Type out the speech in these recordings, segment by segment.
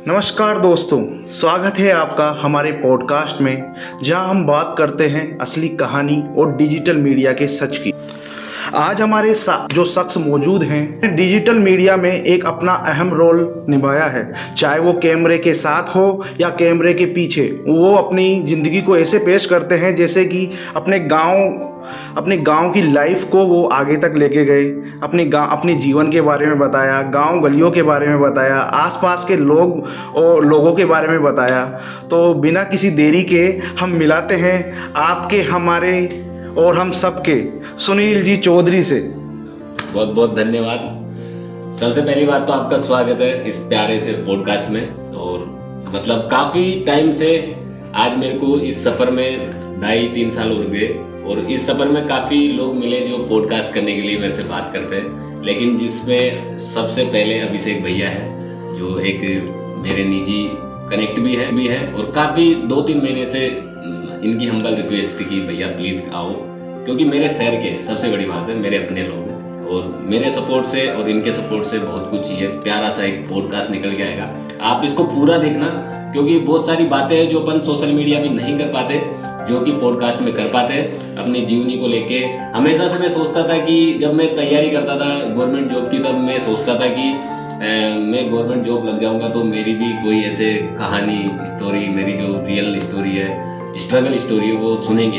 नमस्कार दोस्तों, स्वागत है आपका हमारे पॉडकास्ट में, जहां हम बात करते हैं असली कहानी और डिजिटल मीडिया के सच की। आज हमारे साथ जो शख्स मौजूद हैं, डिजिटल मीडिया में एक अपना अहम रोल निभाया है। चाहे वो कैमरे के साथ हो या कैमरे के पीछे, वो अपनी ज़िंदगी को ऐसे पेश करते हैं जैसे कि अपने गांव की लाइफ को वो आगे तक लेके गए। अपने जीवन के बारे में बताया, गांव गलियों के बारे में बताया, आसपास के लोगों के बारे में बताया। तो बिना किसी देरी के हम मिलाते हैं आपके, हमारे और हम सबके सुनील जी चौधरी से। बहुत बहुत धन्यवाद। सबसे पहली बात तो आपका स्वागत है इस प्यारे से पॉडकास्ट में। और मतलब काफ़ी टाइम से आज मेरे को इस सफ़र में 2.5-3 साल हो गए, और इस सफ़र में काफ़ी लोग मिले जो पॉडकास्ट करने के लिए मेरे से बात करते हैं। लेकिन जिसमें सबसे पहले अभिषेक भैया है, जो एक मेरे निजी कनेक्ट भी है और काफ़ी 2-3 महीने से इनकी हम्बल रिक्वेस्ट थी कि भैया प्लीज़ आओ, क्योंकि मेरे शहर के सबसे बड़ी बात है, मेरे अपने लोग हैं। और मेरे सपोर्ट से और इनके सपोर्ट से बहुत कुछ ये प्यारा सा एक पॉडकास्ट निकल के आएगा। आप इसको पूरा देखना, क्योंकि बहुत सारी बातें हैं जो अपन सोशल मीडिया में नहीं कर पाते, जो कि पॉडकास्ट में कर पाते हैं। अपनी जीवनी को लेके हमेशा से मैं सोचता था कि जब मैं तैयारी करता था गवर्नमेंट जॉब की, तब मैं सोचता था कि मैं गवर्नमेंट जॉब लग जाऊंगा तो मेरी भी कोई ऐसे कहानी स्टोरी, मेरी जो रियल स्टोरी है, स्ट्रगल स्टोरी है, वो सुनेंगे।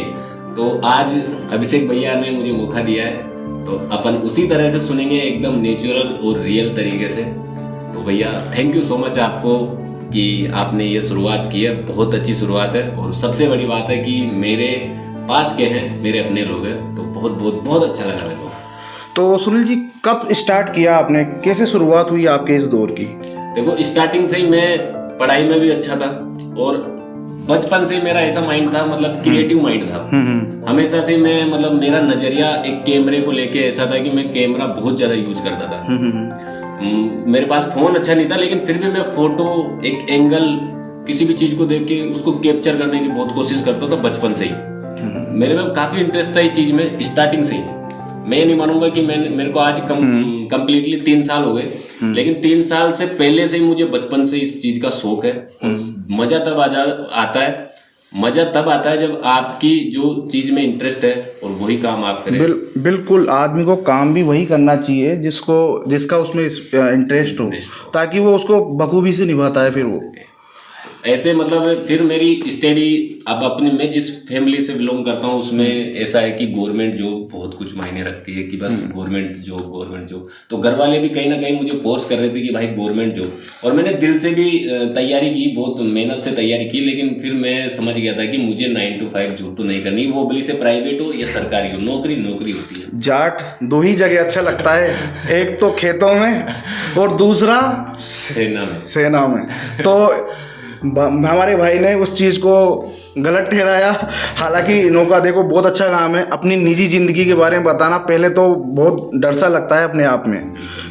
तो आज अभिषेक भैया ने मुझे मौका दिया है, तो अपन उसी तरह से सुनेंगे, एकदम नेचुरल और रियल तरीके से। तो भैया थैंक यू सो मच आपको कि आपने ये शुरुआत की है, बहुत अच्छी शुरुआत है। और सबसे बड़ी बात है कि मेरे पास के हैं, मेरे अपने लोग हैं, तो बहुत बहुत बहुत अच्छा लगा मेरे को। तो सुनील जी, कब स्टार्ट किया आपने, कैसे शुरुआत हुई आपके इस दौर की? देखो, स्टार्टिंग से ही मैं पढ़ाई में भी अच्छा था, और बचपन से मेरा ऐसा माइंड था, मतलब क्रिएटिव माइंड था। हमेशा से मैं, मतलब मेरा नजरिया एक कैमरे को लेके ऐसा था कि मैं कैमरा बहुत ज्यादा यूज करता था। मेरे पास फोन अच्छा नहीं था, लेकिन फिर भी मैं फोटो, एक एंगल, किसी भी चीज को देख के उसको कैप्चर करने की बहुत कोशिश करता था बचपन से ही। मेरे में काफी इंटरेस्ट था इस चीज में स्टार्टिंग से ही। मैं नहीं मानूंगा कि मेरे को आज कंप्लीटली 3 साल हो गए, लेकिन 3 साल से पहले से ही मुझे बचपन से इस चीज का शौक है। मजा तब आता है जब आपकी जो चीज में इंटरेस्ट है और वही काम आप करें। बिल्कुल, आदमी को काम भी वही करना चाहिए जिसका उसमें इंटरेस्ट हो, ताकि वो उसको बखूबी से निभाता है। फिर वो ऐसे, मतलब फिर मेरी स्टडी, अब मैं जिस फैमिली से बिलोंग करता हूँ उसमें ऐसा है कि गवर्नमेंट जॉब बहुत कुछ मायने रखती है, कि बस गवर्नमेंट जॉब। तो घर वाले भी कहीं ना कहीं मुझे फोर्स कर रहे थे कि भाई गवर्नमेंट जॉब, और मैंने दिल से भी तैयारी की, बहुत मेहनत से तैयारी की। लेकिन फिर मैं समझ गया था कि मुझे 9 to 5 जॉब तो नहीं करनी, वो भले से प्राइवेट हो या सरकारी हो, नौकरी होती है। जाट 2 ही जगह अच्छा लगता है, एक तो खेतों में और दूसरा सेना में। तो हमारे भाई ने उस चीज़ को गलत ठहराया। हालांकि इनका देखो बहुत अच्छा काम है। अपनी निजी ज़िंदगी के बारे में बताना पहले तो बहुत डर सा लगता है अपने आप में,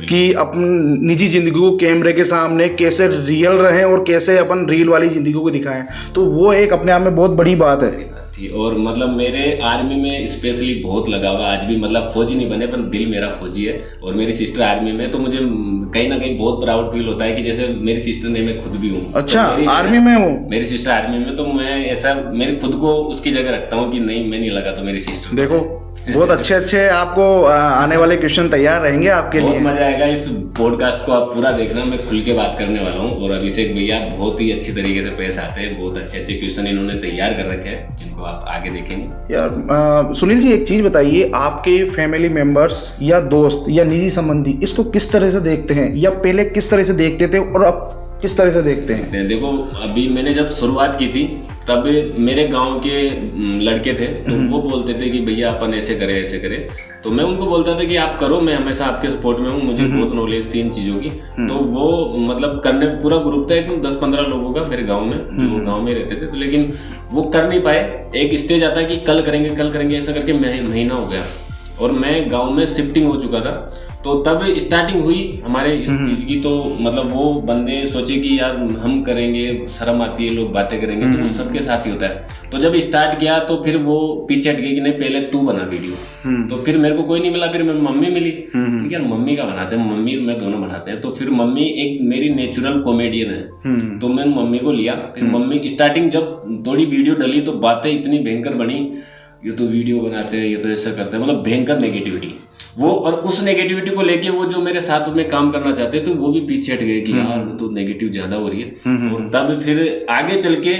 कि अपनी निजी ज़िंदगी को कैमरे के सामने कैसे रियल रहें और कैसे अपन रील वाली ज़िंदगी को दिखाएं, तो वो एक अपने आप में बहुत बड़ी बात है। और मतलब मेरे आर्मी में स्पेशली बहुत लगा हुआ आज भी, मतलब फौजी नहीं बने पर दिल मेरा फौजी है। और मेरी सिस्टर आर्मी में, तो मुझे कहीं ना कहीं बहुत प्राउड फील होता है कि जैसे मेरी सिस्टर ने, मैं खुद भी हूँ। अच्छा, तो आर्मी में हूँ? मेरी सिस्टर आर्मी में, तो मैं ऐसा मेरे खुद को उसकी जगह रखता हूँ कि नहीं, मैं नहीं लगा तो मेरी सिस्टर। देखो, बहुत अच्छे आपको आने वाले क्वेश्चन तैयार रहेंगे आपके लिए। बहुत मजा आएगा इस पॉडकास्ट को, आप पूरा देखना। मैं खुल के बात करने वाला हूँ, और अभिषेक भैया बहुत ही अच्छी तरीके से पेश आते हैं। बहुत अच्छे क्वेश्चन इन्होंने तैयार कर रखे हैं, जिनको आप आगे देखेंगे। यार सुनील जी, एक चीज़ बताइए, आपके फैमिली मेंबर्स या दोस्त या निजी संबंधी इसको किस तरह से देखते हैं, या पहले किस तरह से देखते थे और अब किस तरह से देखते हैं? देखो, अभी मैंने जब शुरुआत की थी तब मेरे गांव के लड़के थे, तो वो बोलते थे कि भैया अपन ऐसे करें। तो मैं उनको बोलता था कि आप करो, मैं हमेशा आपके सपोर्ट में हूँ, मुझे बहुत नॉलेज थी इन चीज़ों की। तो वो मतलब करने, पूरा ग्रुप था एकदम 10-15 लोगों का मेरे गाँव में, जो गाँव में रहते थे। तो लेकिन वो कर नहीं पाए। एक स्टेज आता है कि कल करेंगे ऐसा करके महीना हो गया, और मैं गाँव में शिफ्टिंग हो चुका था। तो तब स्टार्टिंग हुई हमारे इस चीज की। तो मतलब वो बंदे सोचे कि यार हम करेंगे, शर्म आती है, लोग बातें करेंगे, तो वो सबके साथ ही होता है। तो जब स्टार्ट किया तो फिर वो पीछे हट गई कि नहीं पहले तू बना वीडियो। तो फिर मेरे को कोई नहीं मिला, फिर मेरी मम्मी मिली। यार मम्मी का बनाते हैं, मम्मी मैं दोनों बनाते हैं। तो फिर मम्मी एक मेरी नेचुरल कॉमेडियन है, तो मैंने मम्मी को लिया। फिर मम्मी स्टार्टिंग जब थोड़ी वीडियो डली तो बातें इतनी भयंकर बनी, ये तो वीडियो बनाते हैं, ये तो ऐसा करते हैं, मतलब भयंकर नेगेटिविटी वो। और उस नेगेटिविटी को लेके वो जो मेरे साथ में काम करना चाहते तो वो भी पीछे हट गए कि यार तो नेगेटिव ज्यादा हो रही है। और तब फिर आगे चल के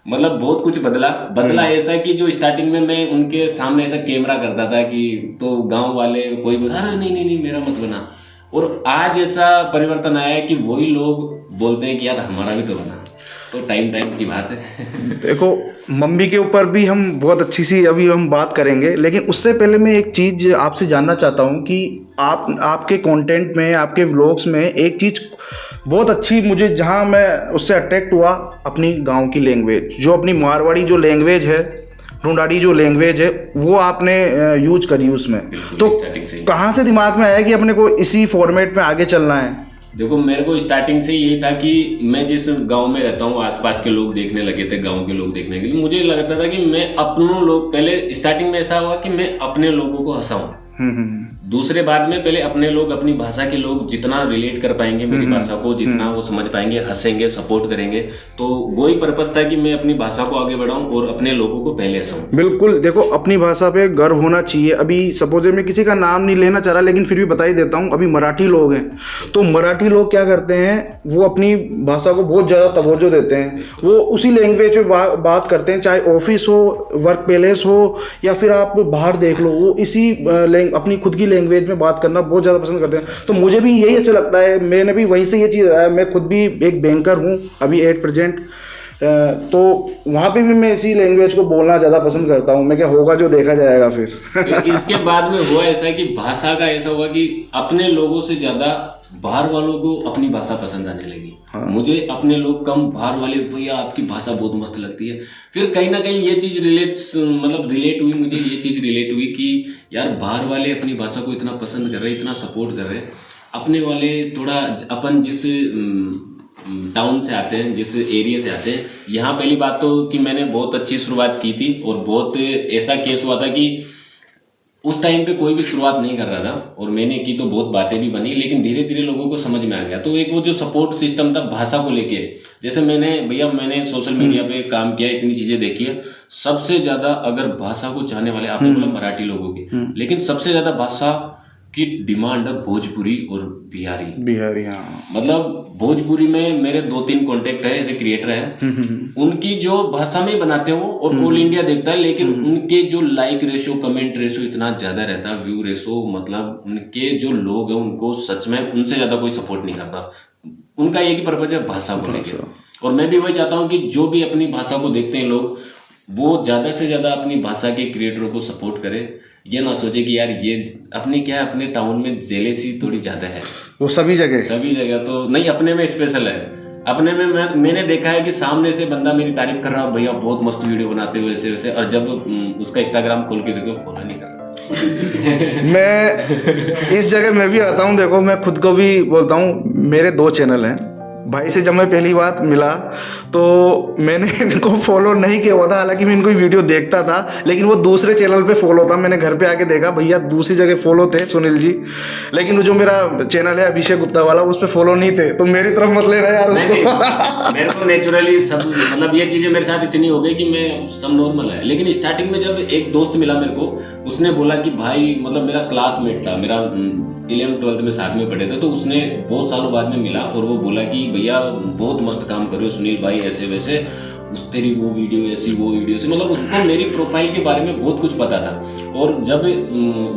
मतलब बहुत कुछ बदला ऐसा कि जो स्टार्टिंग में मैं उनके सामने ऐसा कैमरा करता था कि तो गांव वाले कोई बोला अरे नहीं मेरा मत बना। और आज ऐसा परिवर्तन आया है कि वही लोग बोलते हैं कि यार हमारा भी तो बना। तो टाइम की बात है। देखो मम्मी के ऊपर भी हम बहुत अच्छी सी अभी हम बात करेंगे, लेकिन उससे पहले मैं एक चीज़ आपसे जानना चाहता हूँ कि आपके कंटेंट में, आपके व्लॉग्स में एक चीज़ बहुत अच्छी मुझे जहाँ मैं उससे अट्रैक्ट हुआ, अपनी गांव की लैंग्वेज, जो अपनी मारवाड़ी जो लैंग्वेज है, ढूंढाड़ी जो लैंग्वेज है, वो आपने यूज करी उसमें। तो कहाँ से दिमाग में आया कि अपने को इसी फॉर्मेट में आगे चलना है? देखो मेरे को स्टार्टिंग से यही था कि मैं जिस गांव में रहता हूँ आसपास के लोग देखने लगे थे, गांव के लोग देखने लगे, मुझे लगता था कि मैं अपनों लोग, पहले स्टार्टिंग में ऐसा हुआ कि मैं अपने लोगों को हंसाऊं। दूसरे बाद में पहले अपने लोग, अपनी भाषा के लोग जितना रिलेट कर पाएंगे मेरी भाषा को, जितना वो समझ पाएंगे, हंसेंगे, सपोर्ट करेंगे, तो वही पर्पस था कि मैं अपनी भाषा को आगे बढ़ाऊं और अपने लोगों को पहले हंसाऊं। बिल्कुल, देखो अपनी भाषा पे गर्व होना चाहिए। अभी सपोज मैं किसी का नाम नहीं लेना चाह रहा, लेकिन फिर भी बता ही देता हूँ। अभी मराठी लोग हैं, तो मराठी लोग क्या करते हैं, वो अपनी भाषा को बहुत ज़्यादा तवज्जो देते हैं, वो उसी लैंग्वेज में बात करते हैं, चाहे ऑफिस हो, वर्क प्लेस हो, या फिर आप बाहर देख लो, वो इसी अपनी खुद की लैंग्वेज में बात करना बहुत ज़्यादा पसंद करते हैं। तो मुझे भी यही अच्छा लगता है, मैंने भी वहीं से ये चीज़ आया। मैं खुद भी एक बैंकर हूँ अभी एट प्रेजेंट, तो वहाँ पे भी मैं इसी लैंग्वेज को बोलना ज़्यादा पसंद करता हूँ। मैं क्या होगा जो देखा जाएगा फिर। इसके बाद में हुआ ऐसा कि भाषा का ऐसा हुआ कि अपने लोगों से ज़्यादा बाहर वालों को अपनी भाषा पसंद आने लगी। हाँ। मुझे अपने लोग कम, बाहर वाले भैया आपकी भाषा बहुत मस्त लगती है। फिर कहीं ना कहीं ये चीज़ रिलेट हुई, मुझे ये चीज़ रिलेट हुई कि यार बाहर वाले अपनी भाषा को इतना पसंद कर रहे हैं, इतना सपोर्ट कर रहे हैं, अपने वाले थोड़ा, अपन जिस टाउन से आते हैं, जिस एरिया से आते हैं, यहाँ पहली बात तो कि मैंने बहुत अच्छी शुरुआत की थी और बहुत ऐसा केस हुआ था कि उस टाइम पे कोई भी शुरुआत नहीं कर रहा था और मैंने की तो बहुत बातें भी बनी, लेकिन धीरे धीरे लोगों को समझ में आ गया। तो एक वो जो सपोर्ट सिस्टम था भाषा को लेके, जैसे मैंने सोशल मीडिया पे काम किया, इतनी चीज़ें देखी है, सबसे ज़्यादा अगर भाषा को चाहने वाले, आपने बोला मराठी लोगों की, लेकिन सबसे ज़्यादा भाषा की डिमांड है भोजपुरी और बिहारी। हाँ, मतलब भोजपुरी में मेरे 2-3 कॉन्टेक्ट है, ऐसे क्रिएटर हैं, उनकी जो भाषा में बनाते हो और ऑल इंडिया देखता है, लेकिन उनके जो लाइक रेशो, कमेंट रेशो इतना ज्यादा रहता है, व्यू रेशो, मतलब उनके जो लोग हैं उनको सच में उनसे ज्यादा कोई सपोर्ट नहीं करता। उनका एक ही पर्पज है भाषा को लेकर। और मैं भी वही चाहता हूँ कि जो भी अपनी भाषा को देखते हैं लोग, वो ज्यादा से ज्यादा अपनी भाषा के क्रिएटरों को सपोर्ट करें। ये ना सोचे कि यार ये अपने टाउन में जेलेसी थोड़ी ज्यादा है, वो सभी जगह तो नहीं, अपने में स्पेशल है। अपने में मैंने देखा है कि सामने से बंदा मेरी तारीफ कर रहा है, भैया बहुत मस्त वीडियो बनाते हो ऐसे वैसे, और जब उसका इंस्टाग्राम खोल के देखो फॉलो नहीं कर रहा। मैं इस जगह मैं भी आता हूँ, देखो मैं खुद को भी बोलता हूँ, मेरे 2 चैनल हैं। भाई से जब मैं पहली बार मिला तो मैंने इनको फॉलो नहीं किया हुआ था, हालांकि मैं इनको वीडियो देखता था, लेकिन वो दूसरे चैनल पे फॉलो था। मैंने घर पे आके देखा भैया दूसरी जगह फॉलो थे सुनील जी, लेकिन वो जो मेरा चैनल है अभिषेक गुप्ता वाला, उस पर फॉलो नहीं थे। तो मेरी तरफ मत लेना यार उसको। मेरे को नेचुरली सब, मतलब ये चीजें मेरे साथ इतनी हो गई कि मैं सब नॉर्मल है। लेकिन स्टार्टिंग में जब एक दोस्त मिला मेरे को, उसने बोला कि भाई, मतलब मेरा क्लासमेट था, मेरा 11th-12th में साथ में पढ़े थे, तो उसने बहुत सालों बाद में मिला और वो बोला कि भैया बहुत मस्त काम कर रहे हो सुनील भाई, ऐसे वैसे, तेरी वो वीडियो ऐसी, वो वीडियो ऐसी, मतलब उसको मेरी प्रोफाइल के बारे में बहुत कुछ पता था। और जब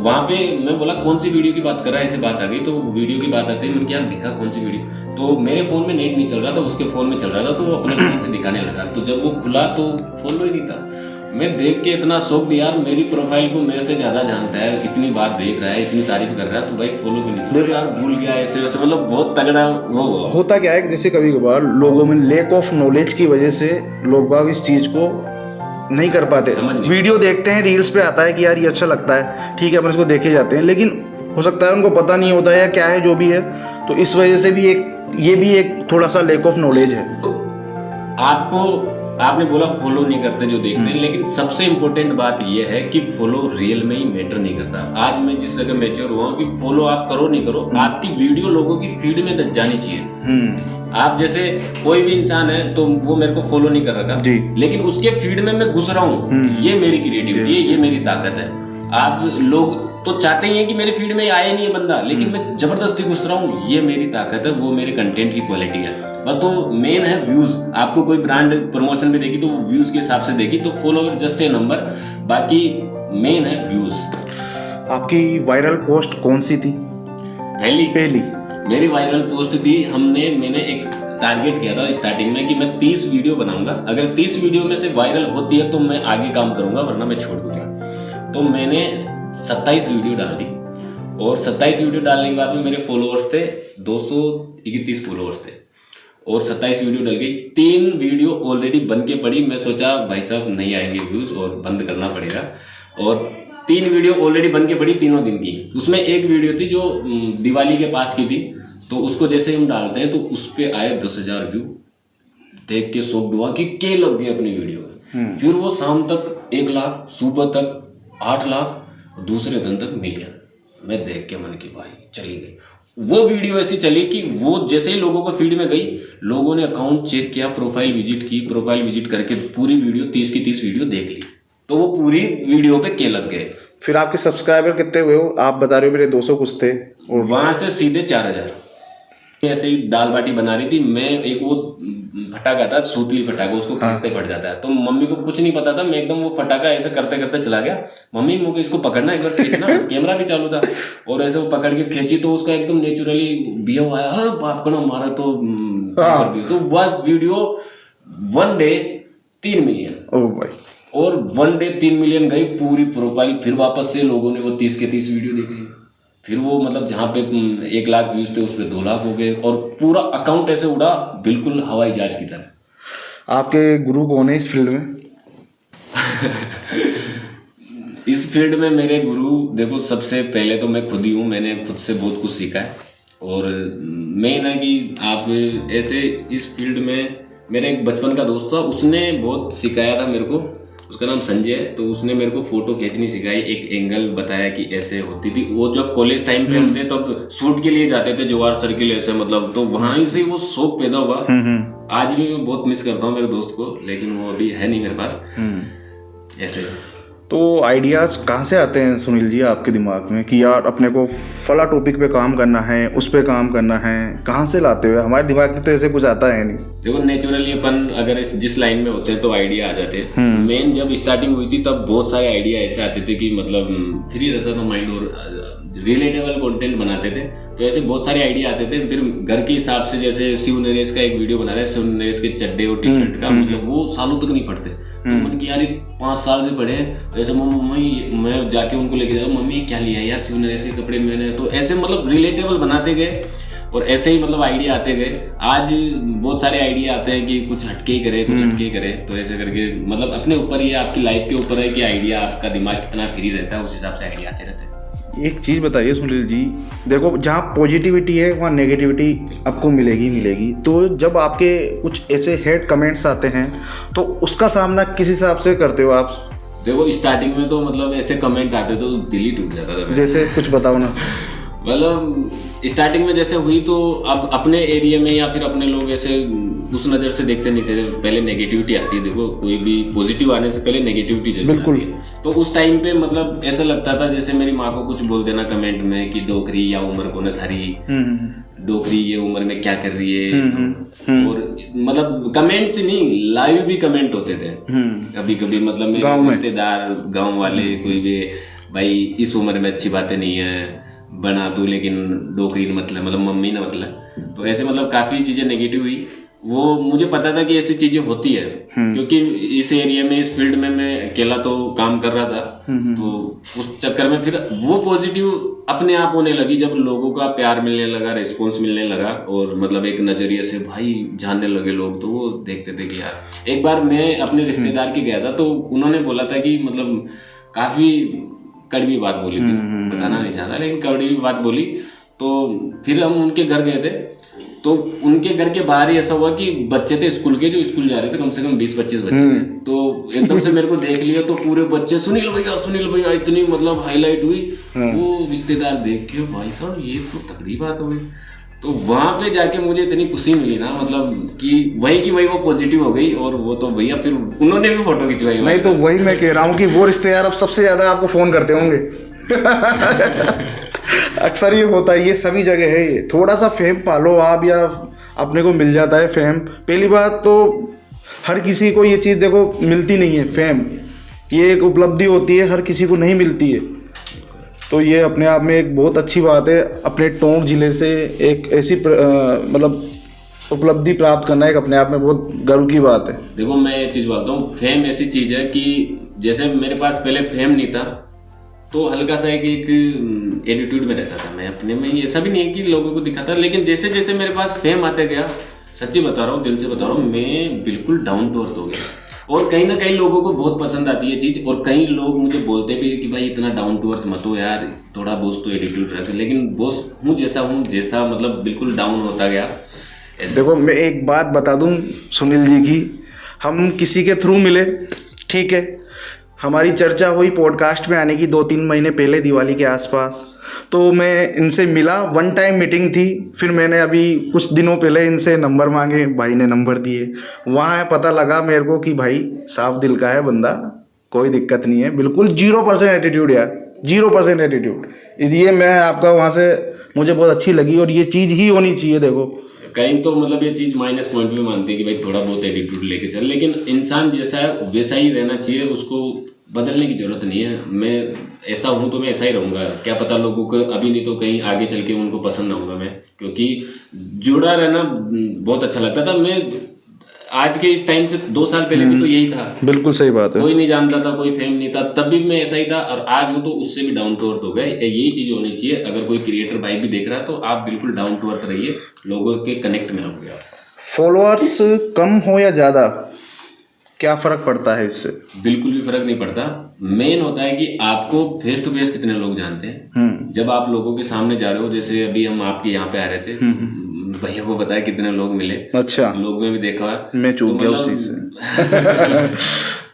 वहाँ पे मैं बोला कौन सी वीडियो की बात कर रहा है, ऐसे बात आ गई, तो वीडियो की बात आती है, मैंने यार दिखा कौन सी वीडियो, तो मेरे फोन में नेट नहीं चल रहा था, उसके फोन में चल रहा था, तो वो अपने फोन से दिखाने लगा। तो जब वो खुला तो फॉलो ही नहीं था। मैं देख के इतना शौक दिया, यार मेरी प्रोफाइल को मेरे से ज्यादा जानता है, इतनी बार देख रहा है, इतनी तारीफ कर रहा है, तो भाई फॉलो क्यों नहीं किया? यार भूल गया ऐसे वैसे, मतलब बहुत तगड़ा वो होता क्या है, जैसे कभी कभार लोगों में लेक ऑफ नॉलेज की वजह से लोग बाग इस चीज को नहीं कर पाते। वीडियो देखते हैं, रील्स पे आता है कि यार ये अच्छा लगता है, ठीक है, अपन इसको देखे जाते हैं, लेकिन हो सकता है उनको पता नहीं होता है या क्या है जो भी है, तो इस वजह से भी ये भी एक थोड़ा सा लैक ऑफ नॉलेज है। तो आपने बोला फॉलो नहीं करते जो देखते हैं, लेकिन सबसे इम्पोर्टेंट बात यह है कि फॉलो रियल में ही मैटर नहीं करता। आज मैं जिस जगह मैच्योर हुआ हूँ कि फॉलो आप करो नहीं करो, आपकी वीडियो लोगों की फीड में जानी चाहिए। आप जैसे कोई भी इंसान है तो वो मेरे को फॉलो नहीं कर रहा था, लेकिन उसके फीड में मैं घुस रहा हूँ, ये मेरी क्रिएटिविटी है, ये मेरी ताकत है। आप लोग तो चाहते ही हैं कि मेरे फीड में आए नहीं है बंदा, लेकिन मैं जबरदस्ती घुस रहा हूँ, ये मेरी ताकत है, वो मेरे कंटेंट की क्वालिटी है। बस तो मेन है व्यूज। आपको कोई ब्रांड प्रमोशन भी देगी तो वो व्यूज के हिसाब से देगी, तो फॉलोअर जस्ट ए नंबर, बाकी मेन है व्यूज। आपकी वायरल पोस्ट कौन सी थी? पहली मेरी वायरल पोस्ट थी, मैंने एक टारगेट किया था स्टार्टिंग में कि मैं 30 वीडियो बनाऊंगा, अगर 30 वीडियो में से वायरल होती है तो मैं आगे काम करूंगा, वरना मैं छोड़ दूंगा। तो मैंने 27 वीडियो डाल दी, और 27 वीडियो डालने के बाद में मेरे फॉलोअर्स थे 231 फॉलोअर्स थे, और 27 वीडियो डल गई। 3 वीडियो ऑलरेडी बन के पड़ी, मैं सोचा भाई साहब नहीं आएंगे व्यूज और बंद करना पड़ेगा, और 3 वीडियो ऑलरेडी बन के पड़ी तीनों दिन की। उसमें एक वीडियो थी जो दिवाली के पास की थी, तो उसको जैसे हम डालते हैं तो उस पर आए 10,000 व्यू। देख के शौक हुआ कि क्या लग गई अपनी वीडियो में। फिर वो शाम तक 1 लाख, सुबह तक 8 लाख, दूसरे दिन तक मिलियन। मैं देख के मन की भाई चली गई। वो वीडियो ऐसी चली कि वो जैसे ही लोगों को फीड में गई, लोगों ने अकाउंट चेक किया, प्रोफाइल विजिट की, प्रोफाइल विजिट करके पूरी वीडियो 30 की 30 वीडियो देख ली, तो वो पूरी वीडियो पे के लग गए। फिर आपके सब्सक्राइबर कितने हुए हो? आप बता रहे हो मेरे 200 कुछ थे, और वहां से सीधे 4000। ऐसे ही दाल बाटी बना रही थी मैं, एक वो फटाका था, सूतली फटाका, उसको खींचते पड़ जाता है, तो मम्मी को कुछ नहीं पता था, मैं एकदम वो फटाका ऐसे करते करते चला गया। मम्मी मुझे इसको पकड़ना, एक बार खींचना, कैमरा भी चालू था, और ऐसे वो पकड़ के खींची तो उसका एकदम नेचुरली बिहेव आया, हाँ बाप को ना मारा तो कर दी। तो वह वीडियो 1 डे 3 मिलियन, ओ भाई, और 1 डे 3 मिलियन गई पूरी प्रोफाइल। फिर वापस से लोगों ने वो 30 के 30 वीडियो देखी, फिर वो मतलब जहाँ पे 1 लाख व्यूज थे उस पर 2 लाख हो गए, और पूरा अकाउंट ऐसे उड़ा बिल्कुल हवाई जहाज की तरह। आपके गुरु कौन है इस फील्ड में? इस फील्ड में मेरे गुरु देखो, सबसे पहले तो मैं खुद ही हूँ, मैंने खुद से बहुत कुछ सीखा है। और मेन है कि आप ऐसे इस फील्ड में, मेरे एक बचपन का दोस्त था, उसने बहुत सिखाया था मेरे को, उसका नाम संजय है। तो उसने मेरे को फोटो खींचनी सिखाई, एक एंगल बताया कि ऐसे होती थी। वो जब कॉलेज टाइम पे हम थे तब शूट के लिए जाते थे, जवाहर सर्किल ऐसे, मतलब तो वहां से वो शौक पैदा हुआ। आज भी मैं बहुत मिस करता हूँ मेरे दोस्त को, लेकिन वो अभी है नहीं मेरे पास। ऐसे तो आइडियाज़ कहाँ से आते हैं सुनील जी आपके दिमाग में कि यार अपने को फला टॉपिक पे काम करना है, उस पे काम करना है? कहाँ से लाते हुए? हमारे दिमाग में तो ऐसे कुछ आता है नहीं। देखो नेचुरली अपन अगर जिस लाइन में होते हैं तो आइडिया आ जाते हैं। मेन जब स्टार्टिंग हुई थी तब बहुत सारे आइडिया ऐसे आते थे कि मतलब फ्री रहता था माइंड, और रिलेटेबल कंटेंट बनाते थे, तो ऐसे बहुत सारे आइडिया आते थे। फिर घर के हिसाब से, जैसे शिव नरेश का एक वीडियो बना रहा है, शिव नरेश के चड्डे और टी शर्ट का, मतलब वो सालों तक नहीं फटते, तो मन की यार 5 साल से पड़े हैं, तो ऐसे मम्मी, मैं जाके उनको लेके जा, मम्मी क्या लिया यार शिव नरेश के कपड़े मैंने, तो ऐसे मतलब रिलेटेबल बनाते गए, और ऐसे ही मतलब आइडिया आते गए। आज बहुत सारे आइडिया आते हैं कि कुछ हटके ही करे, कुछ हटके ही करे, तो ऐसे करके मतलब अपने ऊपर ही, आपकी लाइफ के ऊपर है कि आइडिया, आपका दिमाग कितना फ्री रहता है, उस हिसाब से आइडिया आते रहते हैं। एक चीज़ बताइए सुनील जी, देखो जहाँ पॉजिटिविटी है वहाँ नेगेटिविटी आपको मिलेगी। तो जब आपके कुछ ऐसे हेट कमेंट्स आते हैं तो उसका सामना किस हिसाब से करते हो आप? देखो स्टार्टिंग में तो मतलब ऐसे कमेंट आते तो दिल ही टूट जाता था। जैसे कुछ बताओ ना। मतलब स्टार्टिंग में जैसे हुई तो अब अपने एरिया में या फिर अपने लोग ऐसे उस नज़र से देखते नहीं थे, पहले नेगेटिविटी आती है। देखो कोई भी पॉजिटिव आने से पहले नेगेटिविटी जरूर बिल्कुल आती है। तो उस टाइम पे मतलब ऐसा लगता था जैसे मेरी माँ को कुछ बोल देना कमेंट में कि डोकरी या उम्र को न थारी, डोकरी ये उम्र में क्या कर रही है। और मतलब कमेंट से नहीं, लाइव भी कमेंट होते थे कभी कभी, मतलब मेरे रिश्तेदार गाँव वाले कोई भी, भाई इस उम्र में अच्छी बातें नहीं है, बना दो लेकिन डोकरी मतलब मम्मी ना मतलब। तो ऐसे मतलब काफ़ी चीज़ें नेगेटिव हुई। वो मुझे पता था कि ऐसी चीज़ें होती है, क्योंकि इस एरिया में, इस फील्ड में मैं अकेला तो काम कर रहा था। तो उस चक्कर में फिर वो पॉजिटिव अपने आप होने लगी जब लोगों का प्यार मिलने लगा, रिस्पॉन्स मिलने लगा, और मतलब एक नज़रिए से भाई जानने लगे लोग। तो वो देखते थे कि यार, एक बार मैं अपने रिश्तेदार के गया था तो उन्होंने बोला था कि मतलब काफ़ी कड़वी बात बोली थी, बताना नहीं चाहता, लेकिन कड़वी बात बोली। तो फिर हम उनके घर गए थे, तो उनके घर के बाहर ही ऐसा हुआ कि बच्चे थे स्कूल के, जो स्कूल जा रहे थे, कम से कम 20-25 बच्चे थे। तो एकदम से मेरे को देख लिया, तो पूरे बच्चे सुनील भैया इतनी मतलब हाईलाइट हुई। वो रिश्तेदार देख के भाई साहब ये तो तगड़ी बात हो गई। तो वहां पे जाके मुझे इतनी खुशी मिली ना, मतलब कि वही वो पॉजिटिव हो गई। और वो तो भैया फिर उन्होंने भी फोटो खिंचवाई। नहीं तो वही मैं कह रहा हूँ कि वो रिश्तेदार अब सबसे ज्यादा आपको फोन करते होंगे। अक्सर ये होता है, ये सभी जगह है। ये थोड़ा सा फेम पालो आप, या अपने को मिल जाता है फेम। पहली बात तो हर किसी को ये चीज़ देखो मिलती नहीं है, फेम ये एक उपलब्धि होती है, हर किसी को नहीं मिलती है। तो ये अपने आप में एक बहुत अच्छी बात है। अपने टोंक जिले से एक ऐसी मतलब उपलब्धि प्राप्त करना एक अपने आप में बहुत गर्व की बात है। देखो मैं एक चीज़ बोलता हूँ, फेम ऐसी चीज़ है कि जैसे मेरे पास पहले फेम नहीं था, तो हल्का सा एक एटीट्यूड में रहता था मैं अपने में। ऐसा भी नहीं है कि लोगों को दिखाता, लेकिन जैसे जैसे मेरे पास फेम आते गया, सच्ची बता रहा हूँ, दिल से बता रहा हूँ, मैं बिल्कुल डाउन टू अर्थ हो गया। और कहीं ना कहीं लोगों को बहुत पसंद आती है चीज़, और कई लोग मुझे बोलते भी कि भाई इतना डाउन टू अर्थ मत हो यार, थोड़ा बॉस तो एटीट्यूड रखे। लेकिन बॉस हूँ जैसा मतलब बिल्कुल डाउन होता गया। देखो मैं एक बात बता दूं सुनील जी की, हम किसी के थ्रू मिले, ठीक है, हमारी चर्चा हुई पॉडकास्ट में आने की 2-3 महीने पहले, दिवाली के आसपास। तो मैं इनसे मिला, वन टाइम मीटिंग थी। फिर मैंने अभी कुछ दिनों पहले इनसे नंबर मांगे, भाई ने नंबर दिए। वहाँ पता लगा मेरे को कि भाई साफ दिल का है बंदा, कोई दिक्कत नहीं है, बिल्कुल 0% एटीट्यूड यार, 0% एटीट्यूड। ये मैं आपका वहाँ से मुझे बहुत अच्छी लगी, और ये चीज़ ही होनी चाहिए। देखो कहीं तो मतलब ये चीज़ माइनस पॉइंट भी मानते हैं कि भाई थोड़ा बहुत एटीट्यूड लेके चल, लेकिन इंसान जैसा है वैसा ही रहना चाहिए, उसको बदलने की जरूरत नहीं है। मैं ऐसा हूँ तो मैं ऐसा ही रहूँगा, क्या पता लोगों को अभी नहीं तो कहीं आगे चल के उनको पसंद ना होगा मैं, क्योंकि जुड़ा रहना बहुत अच्छा लगता था। मैं आज के इस टाइम से 2 साल पहले भी तो यही था। बिल्कुल सही बात है। कोई नहीं जानता था, कोई फेम नहीं था, तब भी मैं ऐसा ही था, और आज हूँ तो उससे भी डाउन टू अर्थ हो गया। यही चीज़ होनी चाहिए। अगर कोई क्रिएटर भाई भी देख रहा है तो आप बिल्कुल डाउन टू अर्थ रहिए, लोगों के कनेक्ट में रहोगे आप। फॉलोअर्स कम हो या ज़्यादा, क्या फ़र्क पड़ता है इससे? बिल्कुल भी फर्क नहीं पड़ता। मेन होता है कि आपको फेस टू फेस कितने लोग जानते हैं। जब आप लोगों के सामने जा रहे हो, जैसे अभी हम आपके यहाँ पे आ रहे थे, भैया को बताया कितने लोग मिले। अच्छा, लोग में भी देखा, मैं चूक गया उस चीज से।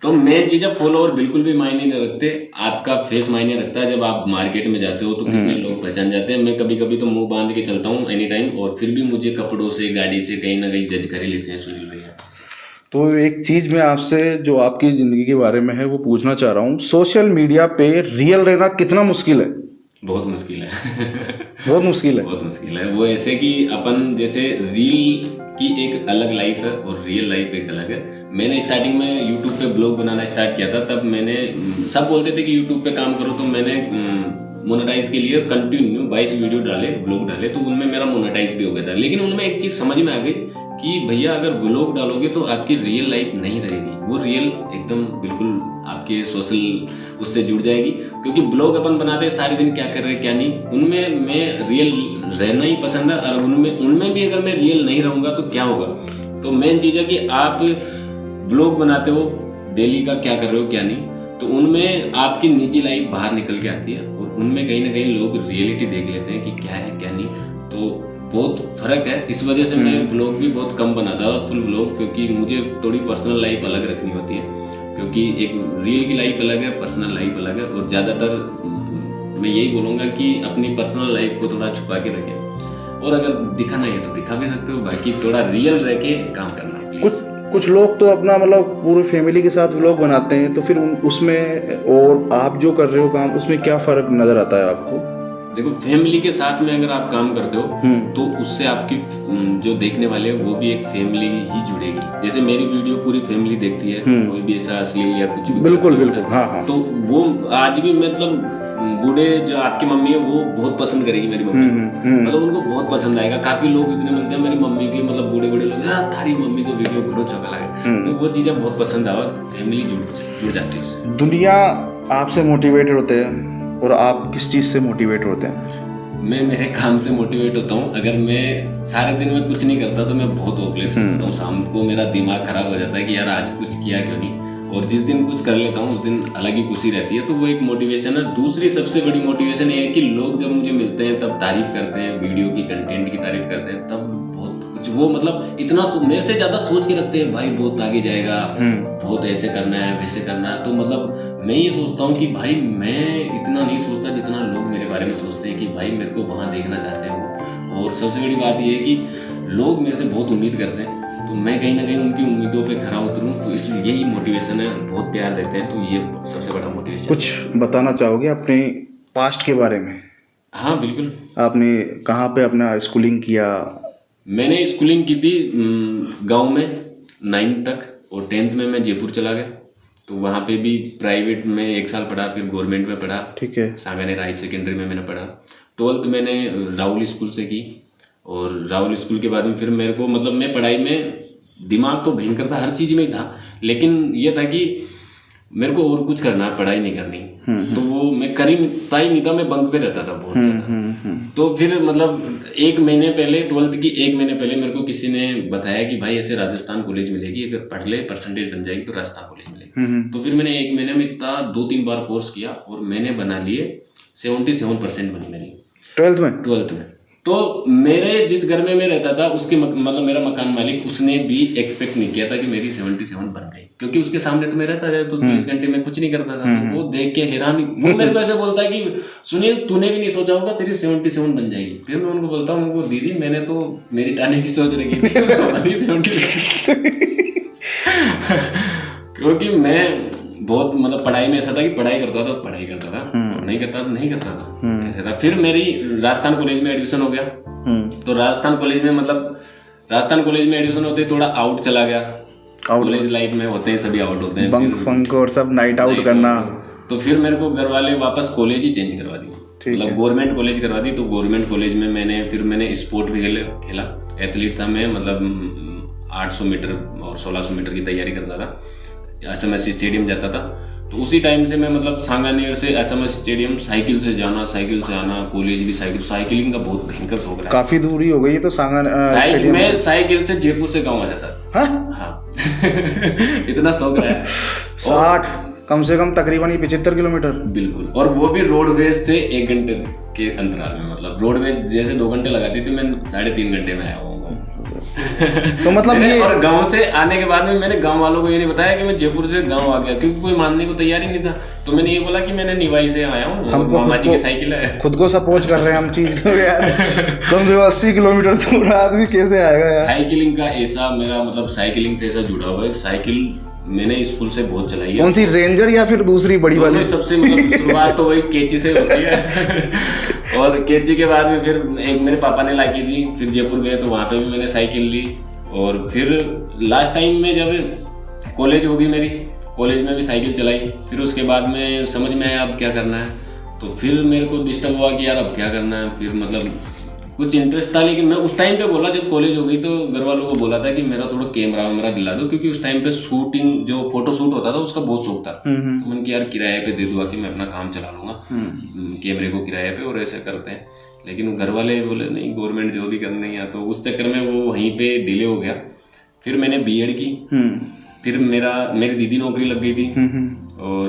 तो मेन चीज़ है, फॉलोअर बिल्कुल भी मायने नहीं रखते, आपका फेस मायने रखता है। जब आप मार्केट में जाते हो तो कितने लोग पहचान जाते हैं। मैं कभी कभी तो मुंह बांध के चलता हूँ एनी टाइम, और फिर भी मुझे कपड़ों से, गाड़ी से कहीं ना कहीं जज कर ही लेते हैं सुनील भैया। तो एक चीज़ मैं आपसे जो आपकी ज़िंदगी के बारे में है वो पूछना चाह रहा हूँ, सोशल मीडिया पे रियल रहना कितना मुश्किल है? बहुत मुश्किल है। बहुत मुश्किल है। बहुत मुश्किल है। वो ऐसे कि अपन जैसे रील की एक अलग लाइफ है और रियल लाइफ एक अलग है। मैंने स्टार्टिंग में यूट्यूब पे ब्लॉग बनाना स्टार्ट किया था, तब मैंने, सब बोलते थे कि यूट्यूब पे काम करो, तो मैंने मोनेटाइज के लिए कंटिन्यू 22 वीडियो डाले, ब्लॉग डाले, तो उनमें मेरा मोनेटाइज भी हो गया था। लेकिन उनमें एक चीज़ समझ में आ गई कि भैया अगर ब्लॉग डालोगे तो आपकी रियल लाइफ नहीं रहेगी, वो रियल एकदम बिल्कुल आपके सोशल उससे जुड़ जाएगी। क्योंकि ब्लॉग अपन बनाते हैं सारे दिन, क्या कर रहे हैं क्या नहीं, उनमें मैं रियल रहना ही पसंद है। और उनमें भी अगर मैं रियल नहीं रहूँगा तो क्या होगा। तो मेन चीज़ है कि आप ब्लॉग बनाते हो, डेली का क्या कर रहे हो क्या नहीं, तो उनमें आपकी निजी लाइफ बाहर निकल के आती है, और उनमें कहीं ना कहीं लोग रियलिटी देख लेते हैं कि क्या है क्या नहीं। तो बहुत फर्क है। इस वजह से मैं ब्लॉग भी बहुत कम बनाता था, फुल ब्लॉग, क्योंकि मुझे थोड़ी पर्सनल लाइफ अलग रखनी होती है। क्योंकि एक रियल की लाइफ अलग है, पर्सनल लाइफ अलग है, और ज़्यादातर मैं यही बोलूँगा कि अपनी पर्सनल लाइफ को थोड़ा छुपा के रखें, और अगर दिखाना है तो दिखा भी सकते हो, बाकी थोड़ा रियल रह के काम करना। कुछ लोग तो अपना मतलब पूरी फैमिली के साथ व्लॉग बनाते हैं, तो फिर उसमें और आप जो कर रहे हो काम, उसमें क्या फ़र्क नज़र आता है आपको? देखो, फैमिली के साथ में अगर आप काम करते हो तो उससे आपकी जो देखने वाले हैं वो भी एक फैमिली ही जुड़ेगी। जैसे मेरी वीडियो पूरी फैमिली देखती है, कोई भी ऐसा अश्लील या कुछ भी, बिल्कुल बिल्कुल, हाँ हाँ, तो वो आज भी मतलब बूढ़े जो आपकी मम्मी है वो बहुत पसंद करेगी मेरी मम्मी, मतलब उनको बहुत पसंद आएगा। काफी लोग इतने मिलते हैं मेरी मम्मी के, मतलब बूढ़े बूढ़े लोग, यार तारी मम्मी को वीडियो घड़ो चौका लगे, तो वो चीजें बहुत पसंद आवा, फैमिली जुड़ जाती है उससे। दुनिया आपसे मोटिवेटेड होते हैं, और आप किस चीज़ से मोटिवेट होते हैं? मैं मेरे काम से मोटिवेट होता हूँ। अगर मैं सारे दिन में कुछ नहीं करता तो मैं बहुत होपलेस होता हूँ। शाम को मेरा दिमाग खराब हो जाता है कि यार आज कुछ किया क्यों नहीं, और जिस दिन कुछ कर लेता हूँ उस दिन अलग ही खुशी रहती है, तो वो एक मोटिवेशन है। दूसरी सबसे बड़ी मोटिवेशन ये है कि लोग जब मुझे मिलते हैं तब तारीफ करते हैं, वीडियो की कंटेंट की तारीफ करते हैं, तब बहुत कुछ वो मतलब इतना मेरे से ज़्यादा सोच के रखते हैं, भाई बहुत आगे जाएगा, बहुत ऐसे करना है वैसे करना है। तो मतलब मैं ये सोचता हूँ कि भाई मैं इतना नहीं सोचता जितना लोग मेरे बारे में सोचते हैं कि भाई मेरे को वहाँ देखना चाहते हैं वो। और सबसे बड़ी बात ये है कि लोग मेरे से बहुत उम्मीद करते हैं, तो मैं कहीं ना कहीं उनकी उम्मीदों पे खरा उतरूं, तो इसलिए यही मोटिवेशन है। बहुत प्यार देते हैं, तो ये सबसे बड़ा मोटिवेशन। कुछ बताना चाहोगे अपने पास्ट के बारे में? हाँ बिल्कुल। आपने कहाँ पे अपना स्कूलिंग किया? मैंने स्कूलिंग की थी गांव में 9th तक, और 10th में मैं जयपुर चला गया। तो वहाँ पे भी प्राइवेट में 1 साल पढ़ा, फिर गवर्नमेंट में पढ़ा। ठीक है। सांगानेर हाई सेकेंडरी में मैंने पढ़ा। 12th मैंने राहुल स्कूल से की, और राहुल स्कूल के बाद में फिर मेरे को मतलब मैं पढ़ाई में दिमाग तो भयंकर था, हर चीज़ में ही था, लेकिन ये था कि मेरे को और कुछ करना है, पढ़ाई नहीं करनी। तो वो मैं कर ही पाई नहीं था, मैं बंक पे रहता था बहुत ज़्यादा। तो फिर मतलब 1 महीने पहले 12th की 1 महीने पहले मेरे को किसी ने बताया कि भाई ऐसे राजस्थान कॉलेज मिलेगी, अगर पढ़ ले परसेंटेज बन जाएगी तो राजस्थान कॉलेज मिलेगी। तो फिर मैंने 1 महीने में इतना 2-3 बार कोर्स किया और मैंने बना लिए 77% बनी मेरी 12th में। तो मेरे जिस घर में मैं रहता था उसके मतलब मेरा मकान मालिक, उसने भी एक्सपेक्ट नहीं किया था कि मेरी 77 बन गई, क्योंकि उसके सामने तो मैं रहता था, तो 24 घंटे में कुछ नहीं करता था। तो वो देख के हैरान, वो मेरे को ऐसे बोलता है कि सुनील तूने भी नहीं सोचा होगा तेरी 77 बन जाएगी। फिर मैं उनको बोलता हूँ उनको, दीदी मैंने तो मेरी टाने की सोच रही थी 77 क्योंकि मैं बहुत मतलब पढ़ाई में ऐसा था कि पढ़ाई करता था और नहीं करता तो नहीं करता था, ऐसा था। फिर मेरी राजस्थान कॉलेज में एडमिशन हो गया। तो राजस्थान कॉलेज में एडमिशन होते थोड़ा आउट चला गया। कॉलेज लाइफ में होते हैं, सभी आउट होते हैं, बंक फंक और सब नाइट आउट करना। तो फिर मेरे को घर वाले वापस कॉलेज ही चेंज करवा दी, मतलब गवर्नमेंट कॉलेज करवा दी। तो गवर्नमेंट कॉलेज में मैंने स्पोर्ट भी खेला, एथलीट था मैं, मतलब 800 मीटर और 1600 मीटर की तैयारी करता था, SMS स्टेडियम जाता था। तो उसी टाइम से मैं मतलब सांगानेर से SMS स्टेडियम साइकिल से आना, कॉलेज भी साइकिलिंग का बहुत भयंकर शौक रहा। काफी दूरी हो गई है तो सांगानेर मैं साइकिल से जयपुर से गाँव आ जाता था। हाँ इतना शौक रहा है। 60 कम से कम तकरीबन 75 किलोमीटर। बिल्कुल, और वो भी रोडवेज से 1 घंटे के अंतराल में, मतलब रोडवेज जैसे 2 घंटे लगाती थी, मैं 3.5 घंटे में आया हूँ। तो मतलब ये, और गांव से आने के बाद में मैंने गांव वालों को ये नहीं बताया कि मैं जयपुर से गांव आ गया, क्योंकि कोई मानने को तैयार ही नहीं था। तो मैंने ये बोला कि मैंने निवाई से आया हूँ, मामा जी की साइकिल है। खुद को सपोर्ट कर रहे हैं हम चीज को यार। कम से कम 80 किलोमीटर दूर आदमी कैसे आएगा यार। साइकिलिंग का ऐसा मेरा मतलब साइकिलिंग से ऐसा जुड़ा हुआ है। साइकिल मैंने स्कूल से बहुत चलाई है। कौन सी, रेंजर या फिर दूसरी बड़ी वाली? सबसे मतलब शुरुआत तो वही कैची से होती है और कैची के बाद में फिर एक मेरे पापा ने ला के दी। फिर जयपुर गए तो वहाँ पे भी मैंने साइकिल ली। और फिर लास्ट टाइम में जब कॉलेज होगी मेरी, कॉलेज में भी साइकिल चलाई। फिर उसके बाद में समझ में आया अब क्या करना है, तो फिर मेरे को डिस्टर्ब हुआ कि यार अब क्या करना है। फिर मतलब कुछ इंटरेस्ट था, लेकिन मैं उस टाइम पे बोला, जब कॉलेज हो गई तो घर वालों को बोला था कि मेरा थोड़ा कैमरा दिला दो, क्योंकि उस टाइम पे शूटिंग जो फोटो शूट होता था उसका बहुत शौक था। तो मैंने कि यार किराए पे दे दूंगा कि मैं अपना काम चला लूंगा कैमरे को किराए पे, और ऐसे करते हैं। लेकिन घर वाले बोले नहीं, गवर्नमेंट जॉब ही करनी है। तो उस चक्कर में वो वहीं पे डिले हो गया। फिर मैंने B.Ed की। फिर मेरी दीदी नौकरी लग गई थी, और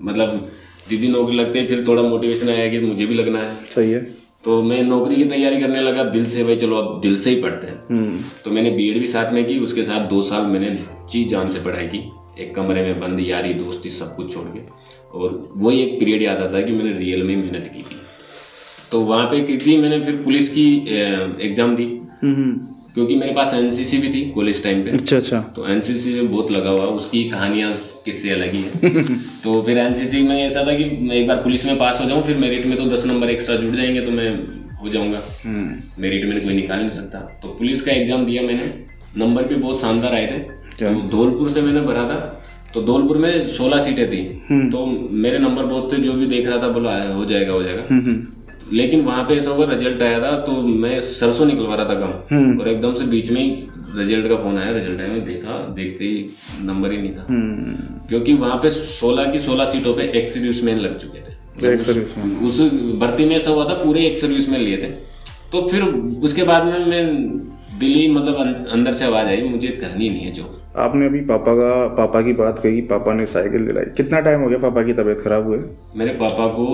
मतलब दीदी नौकरी लगते ही फिर थोड़ा मोटिवेशन आया कि मुझे भी लगना है। सही है। तो मैं नौकरी की तैयारी करने लगा दिल से, भाई चलो अब दिल से ही पढ़ते हैं। तो मैंने B.Ed भी साथ में की, उसके साथ 2 साल मैंने जी जान से पढ़ाई की, एक कमरे में बंद, यारी दोस्ती सब कुछ छोड़ के। और वही एक पीरियड याद आता है कि मैंने रियल में मेहनत की थी। तो वहाँ पे की थी मैंने, फिर पुलिस की एग्जाम दी, क्योंकि मेरे पास NCC भी थी कॉलेज टाइम पे। अच्छा। तो NCC से बहुत लगा हुआ, उसकी कहानियाँ किससे अलग ही है। तो फिर NCC में ऐसा था कि मैं एक बार पुलिस में पास हो जाऊँ, फिर मेरिट में तो 10 नंबर एक्स्ट्रा जुड़ जाएंगे तो मैं हो जाऊँगा। मेरिट में कोई निकाल नहीं सकता। तो पुलिस का एग्जाम दिया मैंने, नंबर भी बहुत शानदार आए थे। तो धौलपुर से मैंने भरा था, तो धौलपुर में 16 सीटें थी। तो मेरे नंबर बहुत थे, जो भी देख रहा था बोला हो जाएगा। लेकिन वहाँ पे ऐसा हुआ, रिजल्ट आया था तो मैं सरसों निकलवा रहा था गाँव, और एकदम से बीच में ही रिजल्ट का फोन आया। रिजल्ट आया, मैं देखा, देखते ही नंबर ही नहीं था, क्योंकि वहाँ पे 16 सीटों पे एक्स सर्विसमैन लग चुके थे। उस भर्ती में ऐसा हुआ था, पूरे एक्स सर्विसमैन लिए थे। तो फिर उसके बाद में मैं दिल ही मतलब अंदर से आवाज़ आई मुझे करनी नहीं है जॉब। आपने अभी पापा की बात कही, पापा ने साइकिल दिलाई। कितना टाइम हो गया पापा की तबीयत खराब हुए? मेरे पापा को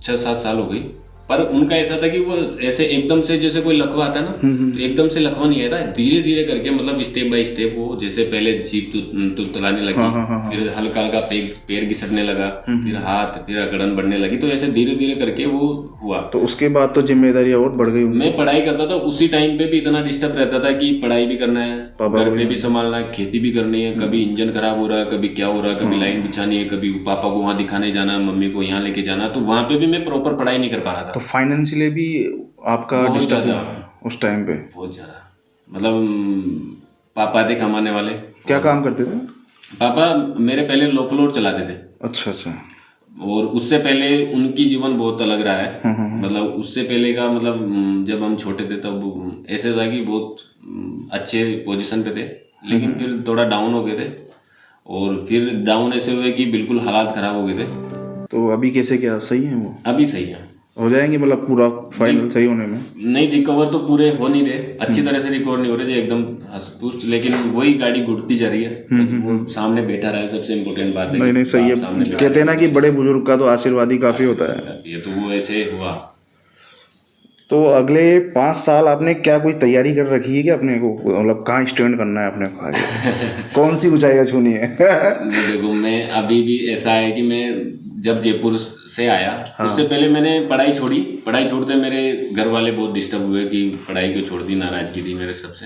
6-7 साल हो गई, पर उनका ऐसा था कि वो ऐसे एकदम से जैसे कोई लकवा आता है ना, तो एकदम से लकवा नहीं आया था, धीरे धीरे करके मतलब स्टेप बाय स्टेप वो जैसे पहले जीप तुलतुलाने लगी, फिर हल्का हल्का पैर घिसटने लगा, फिर हाथ, फिर अकड़न बढ़ने लगी, तो ऐसे धीरे धीरे करके वो हुआ। तो उसके बाद तो जिम्मेदारी और बढ़ गई। मैं पढ़ाई करता था, उसी टाइम पे भी इतना डिस्टर्ब रहता था कि पढ़ाई भी करना है, घर पे भी संभालना है, खेती भी करनी है, कभी इंजन खराब हो रहा है, कभी क्या हो रहा है, कभी लाइन बिछानी है, कभी पापा को वहाँ दिखाने जाना, मम्मी को यहाँ लेके जाना, तो वहाँ पे भी मैं प्रॉपर पढ़ाई नहीं कर पा रहा था। तो फाइनेंशियली भी आपका डिस्टर्ब हुआ उस टाइम पे? बहुत ज़्यादा, मतलब पापा थे कमाने वाले। क्या काम करते थे पापा? मेरे पहले लो फ्लोर चलाते थे। अच्छा अच्छा। और उससे पहले उनकी जीवन बहुत अलग रहा है, मतलब उससे पहले का मतलब जब हम छोटे थे तब ऐसे था कि बहुत अच्छे पोजीशन पे थे, लेकिन फिर थोड़ा डाउन हो गए थे, और फिर डाउन ऐसे हुए कि बिल्कुल हालात खराब हो गए थे। तो अभी कैसे, क्या सही है वो? अभी सही है, हो जाएंगे मतलब पूरा फाइनल सही होने में? नहीं, रिकवर तो पूरे हो नहीं रहे, अच्छी तरह से रिकवर नहीं हो रहे एकदम हष्ट-पुष्ट, लेकिन वही गाड़ी घुटती जा रही है, वो सामने बैठा रहा है, सबसे इम्पोर्टेंट बात है। नहीं नहीं सही है, कहते हैं ना कि बड़े बुजुर्ग का तो आशीर्वाद ही काफी होता है। ये तो वो ऐसे हुआ। तो अगले 5 साल आपने क्या कोई तैयारी कर रखी है कि अपने को, मतलब कहाँ स्टैंड करना है अपने को आगे? कौन सी ऊंचाई छूनी है? देखो, मैं अभी भी ऐसा है कि मैं जब जयपुर से आया, उससे पहले मैंने पढ़ाई छोड़ी। पढ़ाई छोड़ते मेरे घर वाले बहुत डिस्टर्ब हुए कि पढ़ाई को छोड़ दी, नाराजगी थी मेरे सबसे।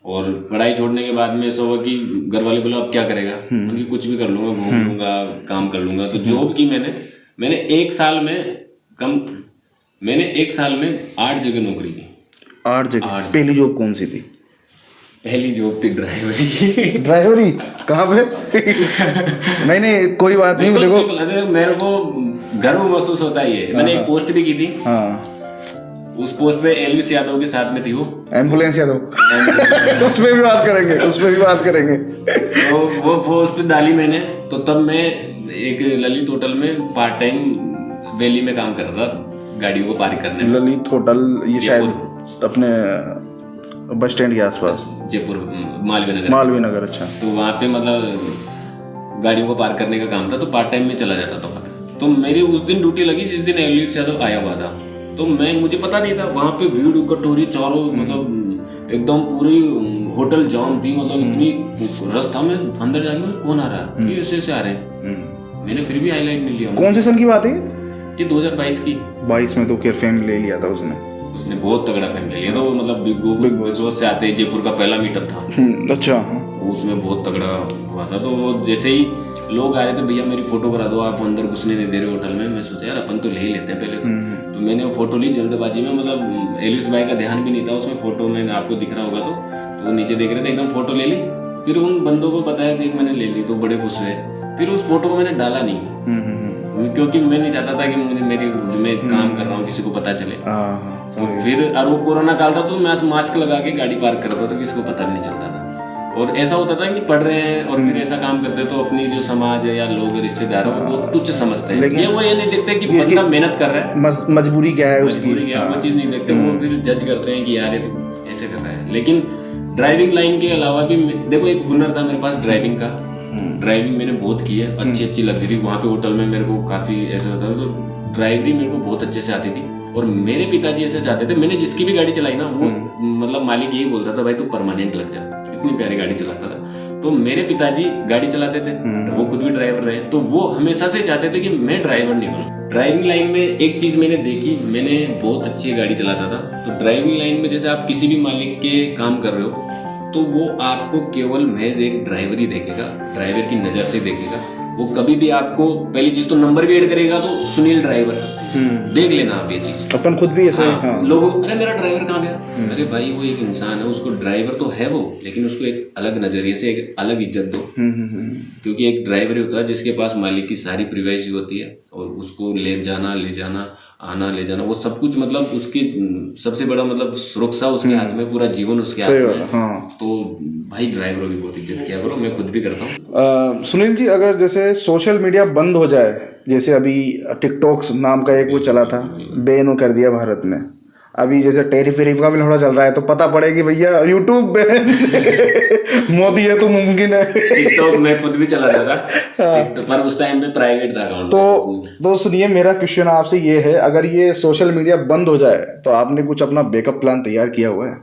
और पढ़ाई छोड़ने के बाद में ऐसा हुआ कि घर वाले बोला अब क्या करेगा, उनकी कुछ भी कर लूंगा, घूम लूंगा, काम कर लूंगा। तो जॉब की मैंने 1 साल में 8 जगह नौकरी की। 8 जगह? पहली जॉब कौन सी थी? पहली जॉब थी ड्राइवरी। ड्राइवरी कहाँ पे? नहीं नहीं कोई बात नहीं, देखो मेरे को गर्व महसूस होता है ये। मैंने एक पोस्ट भी की थी। हाँ, उस पोस्ट पे एलविस यादव के साथ में थी वो। एम्बुलेंस यादव। उसमें भी बात करेंगे। तो वो पोस्ट डाली मैंने, तो तब मैं एक ललित होटल में पार्ट टाइम वैली में काम कर रहा था, गाड़ियों को पार्क करने में। ललित होटल ये शायद अपने बस स्टैंड के आसपास, जयपुर मालवीय नगर। अच्छा। तो वहाँ पे मतलब गाड़ियों को पार्क करने का काम था, तो पार्ट टाइम में चला जाता था वहाँ पे। तो मेरी उस दिन ड्यूटी लगी जिस दिन एलविस यादव आया हुआ था। तो मुझे पता नहीं था, वहाँ पे भीड़ इकट्ठ हो रही चारों, मतलब एकदम पूरी होटल जाम थी, मतलब इतनी रास्ता में अंदर जाके कौन आ रहा है, कि ऐसे आ रहे हैं। मैंने फिर भी हाईलाइट नहीं लिया। कौन से सन की बात है ये? 2022 की। 22 में तो केयर फेम ले लिया था उसने बहुत तगड़ा फेम ले लिया था। वो मतलब बिग बॉस से आते ही जयपुर का पहला मीटअप था। अच्छा। उसमें बहुत तगड़ा हुआ था। तो वो जैसे ही लोग आ रहे थे, भैया मेरी फोटो करा दो, आप अंदर घुसने नहीं दे रहे होटल में। मैं सोचा यार अपन तो ले ही लेते हैं पहले तो मैंने वो फोटो ली जल्दबाजी में, मतलब एलविस भाई का ध्यान भी नहीं था उसमें। फोटो में आपको दिख रहा होगा तो वो नीचे देख रहे थे, एकदम फोटो ले ली। फिर उन बंदों को बताया कि मैंने ले ली, तो बड़े खुश हुए। फिर उस फोटो को मैंने डाला नहीं, क्योंकि मैं नहीं चाहता था कि मैं काम कर रहा हूँ किसी को पता चले। तो फिर और वो कोरोना काल था, तो मैं मास्क लगा के गाड़ी पार्क करता था, किसी को पता भी नहीं चलता था। और ऐसा होता था कि पढ़ रहे हैं और फिर ऐसा काम करते तो अपनी जो समाज है या लोग रिश्तेदार हैं वो तुच्छ समझते हैं। ये नहीं देखते कि बंदा मेहनत कर रहा है, मजबूरी क्या है उसकी, वो चीज़ नहीं देखते। वो फिर जज करते हैं कि यार ये तो ऐसे कर रहा है। लेकिन ड्राइविंग लाइन के अलावा भी देखो एक हुनर था मेरे पास ड्राइविंग का। ड्राइविंग मैंने बहुत की है, अच्छी लग्जरी। वहाँ पे होटल में मेरे को काफ़ी ऐसे होता था, तो ड्राइवरी मेरे को बहुत अच्छे से आती थी। और मेरे पिताजी ऐसे चाहते थे, मैंने जिसकी भी गाड़ी चलाई ना, वो मतलब मालिक यही बोलता था भाई तू परमानेंट लग जा, इतनी प्यारी गाड़ी चलाता था। तो मेरे पिताजी गाड़ी चलाते थे, वो खुद भी ड्राइवर रहे, तो वो हमेशा से चाहते थे कि मैं ड्राइवर नहीं बनूं। ड्राइविंग लाइन में एक चीज़ मैंने देखी, मैंने बहुत अच्छी गाड़ी चलाता था। तो ड्राइविंग लाइन में जैसे आप किसी भी मालिक के काम कर रहे हो, तो वो आपको केवल महज एक ड्राइवर ही देखेगा, ड्राइवर की नज़र से देखेगा। वो कभी भी आपको पहली चीज़ तो नंबर भी ऐड करेगा, तो सुनील ड्राइवर देख लेना आप ये चीज़। अपन खुद भी ऐसे लोग अरे मेरा ड्राइवर कहाँ गया, अरे भाई वो एक इंसान है, उसको ड्राइवर तो है वो, लेकिन उसको एक अलग नज़रिए से एक अलग इज्जत दो। क्योंकि एक ड्राइवर ही होता है जिसके पास मालिक की सारी प्रिवाइसी होती है, और उसको ले जाना आना ले जाना वो सब कुछ, मतलब उसकी सबसे बड़ा मतलब सुरक्षा उसके हाथ में, पूरा जीवन उसके हाथ में। तो भाई ड्राइवरों की बहुत इज्जत किया करो, मैं खुद भी करता हूँ। सुनील जी, अगर जैसे सोशल मीडिया बंद हो जाए, जैसे अभी टिकटॉक नाम का एक वो चला था, बैन कर दिया भारत में, अभी जैसे टेरिफ वेरिफ का भी लफड़ा चल रहा है, तो पता पड़े कि भैया यूट्यूब पे मोदी है तो मुमकिन है। टिकटॉक मैं खुद भी चला था TikTok, पर उस टाइम पे प्राइवेट था अकाउंट। तो सुनिए, मेरा क्वेश्चन आपसे ये है, अगर ये सोशल मीडिया बंद हो जाए तो आपने कुछ अपना बैकअप प्लान तैयार किया हुआ है?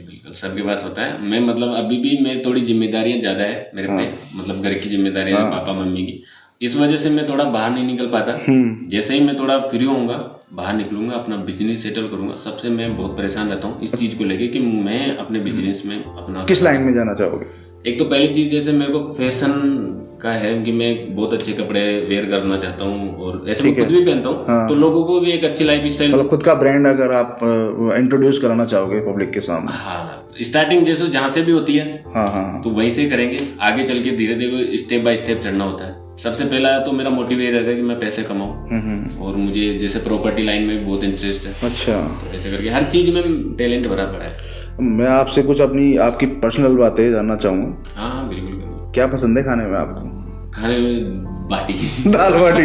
बिल्कुल सबके पास होता है। मैं मतलब अभी भी मैं थोड़ी जिम्मेदारियां ज्यादा है मेरे पे, मतलब घर की जिम्मेदारियां, पापा मम्मी की, इस वजह से मैं थोड़ा बाहर नहीं निकल पाता। जैसे ही मैं थोड़ा फ्री होऊंगा बाहर निकलूंगा, अपना बिजनेस सेटल करूंगा। सबसे मैं बहुत परेशान रहता हूँ इस चीज को लेके कि मैं अपने बिजनेस में अपना किस लाइन में जाना चाहोगे? एक तो पहली चीज जैसे मेरे को फैशन का है कि मैं बहुत अच्छे कपड़े वेयर करना चाहता हूँ, और ऐसे मैं खुद भी पहनता हूँ, तो लोगों को भी एक अच्छी लाइफ स्टाइल, मतलब खुद का ब्रांड अगर आप इंट्रोड्यूस कराना चाहोगे पब्लिक के सामने। हाँ, स्टार्टिंग जैसे जहाँ से भी होती है, हाँ, तो वहीं से करेंगे। आगे चल के धीरे धीरे स्टेप बाय स्टेप चढ़ना होता है। सबसे पहला तो मेरा मोटिव ये रहता है कि मैं पैसे कमाऊँ, और मुझे जैसे प्रॉपर्टी लाइन में भी बहुत इंटरेस्ट है। अच्छा, तो ऐसे करके हर चीज में टैलेंट भरा पड़ा है। मैं आपसे कुछ आपकी पर्सनल बातें जानना चाहूँगा। हाँ बिल्कुल। क्या पसंद है खाने में आपको? खाने में बाटी दाल बाटी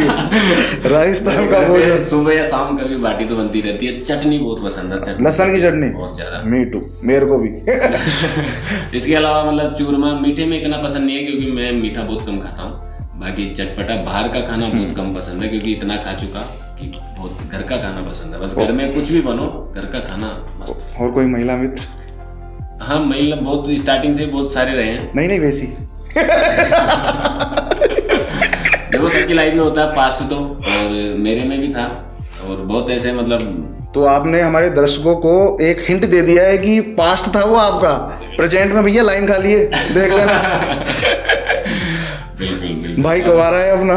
राजस्थान का भोजन। सुबह या शाम कभी बाटी तो बनती रहती है। चटनी बहुत पसंद है, चटनी, लहसुन की चटनी बहुत ज्यादा। मी टू, मेरे को भी। इसके अलावा मतलब चूरमा, मीठे में इतना पसंद नहीं है क्योंकि मैं मीठा बहुत कम खाता हूँ। बाकी चटपटा बाहर का खाना बहुत कम पसंद है, क्योंकि इतना खा चुका कि बहुत घर का खाना पसंद है। बस घर में कुछ भी बनो, घर का खाना मस्त। और कोई महिला मित्र? हाँ, महिला बहुत स्टार्टिंग से बहुत सारे रहे हैं। नहीं वैसी देखो सबकी लाइफ में होता है पास्ट तो, और मेरे में भी था, और बहुत ऐसे मतलब। तो आपने हमारे दर्शकों को एक हिंट दे दिया है कि पास्ट था वो आपका, प्रेजेंट में भैया लाइन खाली है, देख लेना। बिल्कुल भाई गवारा है अपना।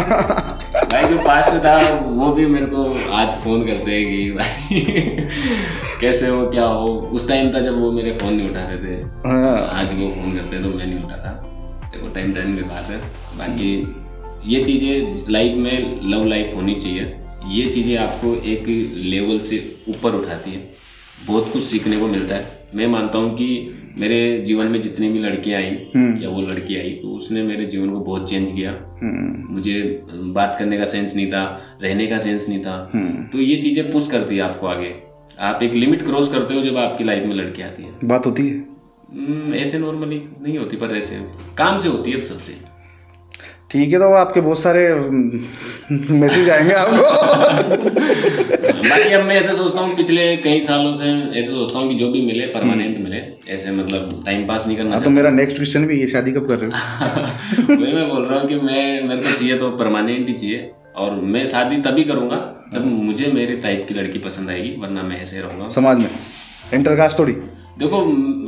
भाई जो पास्ट था वो भी मेरे को आज फोन करते हैं कि भाई कैसे हो, क्या हो। उस टाइम था जब वो मेरे फोन नहीं उठाते थे। आज वो फोन करते हैं तो मैं नहीं उठाता। देखो टाइम की बात है। बाकी ये चीज़ें लाइफ में, लव लाइफ होनी चाहिए। ये चीज़ें आपको एक लेवल से ऊपर उठाती है, बहुत कुछ सीखने को मिलता है। मैं मानता हूँ कि मेरे जीवन में जितनी भी लड़कियां आई या वो लड़की आई, तो उसने मेरे जीवन को बहुत चेंज किया। मुझे बात करने का सेंस नहीं था, रहने का सेंस नहीं था, तो ये चीज़ें पुश करती है आपको आगे। आप एक लिमिट क्रॉस करते हो जब आपकी लाइफ में लड़की आती है। बात होती है ऐसे नॉर्मली नहीं होती, पर ऐसे काम से होती है सबसे। ठीक है, तो आपके बहुत सारे मैसेज आएंगे आपको। बाकी अब मैं ऐसे सोचता हूँ, पिछले कई सालों से ऐसे सोचता हूँ कि जो भी मिले परमानेंट मिले, ऐसे मतलब टाइम पास नहीं करना। तो मेरा नेक्स्ट क्वेश्चन भी ये, शादी कब कर रहे हो? वही मैं बोल रहा हूँ कि मेरे को चाहिए तो परमानेंट ही चाहिए, और मैं शादी तभी करूँगा जब मुझे मेरे टाइप की लड़की पसंद आएगी, वरना मैं ऐसे रहूँगा। समाज में इंटरकास्ट थोड़ी। देखो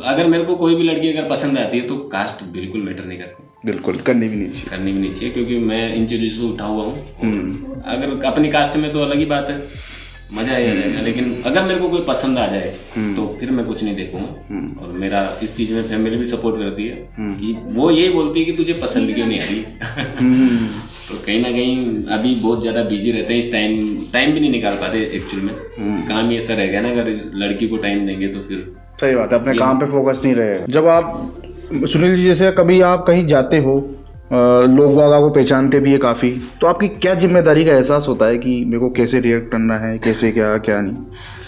अगर मेरे को कोई भी लड़की अगर पसंद आती है तो कास्ट बिल्कुल मैटर नहीं करती, बिल्कुल करनी भी नहीं चाहिए, करनी भी नहीं चाहिए, क्योंकि मैं इन चीज़ों से उठा हुआ हूँ। अगर अपनी कास्ट में तो अलग ही बात है, मजा आ जाएगा। लेकिन अगर मेरे को कोई पसंद आ जाए तो फिर मैं कुछ नहीं देखूंगा। और मेरा इस चीज में फैमिली भी सपोर्ट करती है कि वो ये बोलती है कि तुझे पसंद क्यों नहीं आ रही। तो कहीं ना कहीं अभी बहुत ज्यादा बिजी रहते हैं, इस टाइम भी नहीं निकाल पाते एक्चुअल में। काम ही ऐसा रह गया ना, अगर लड़की को टाइम देंगे तो फिर सही बात है, अपने काम पे फोकस नहीं रहे। जब आप सुनील जी, जैसे कभी आप कहीं जाते हो, लोग बाग आपको पहचानते भी है काफ़ी, तो आपकी क्या जिम्मेदारी का एहसास होता है कि मेरे को कैसे रिएक्ट करना है, कैसे क्या नहीं?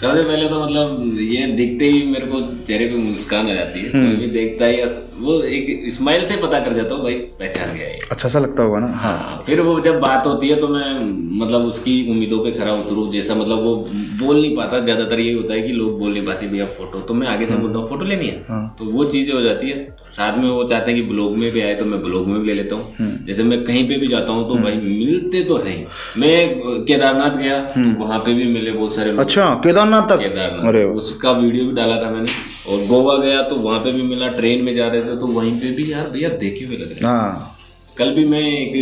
सबसे पहले तो मतलब ये देखते ही मेरे को चेहरे पे मुस्कान आ जाती है। कोई भी देखता ही वो एक स्माइल से पता कर जाता हूँ भाई पहचान गया है। अच्छा सा लगता होगा ना। हाँ, फिर वो जब बात होती है तो मैं मतलब उसकी उम्मीदों पे खरा उतरूँ। जैसा मतलब वो बोल नहीं पाता, ज्यादातर ये होता है कि लोग बोल नहीं पाते भैया फोटो, तो मैं आगे से बोलता हूँ फोटो लेनी है, तो वो चीजें हो जाती है। साथ में वो चाहते हैं कि ब्लॉग में भी आए, तो मैं ब्लॉग में भी ले लेता हूँ। जैसे मैं कहीं पे भी जाता हूँ तो भाई मिलते तो है। मैं केदारनाथ गया तो वहाँ पे भी मिले बहुत सारे लोग। अच्छा, केदारनाथ तक? केदारनाथ, उसका वीडियो भी डाला था मैंने। और गोवा गया तो वहाँ पे भी मिला, ट्रेन में जा रहे थे तो वहीं पे भी यार भैया देखे हुए लग रहे हैं। कल भी मैं एक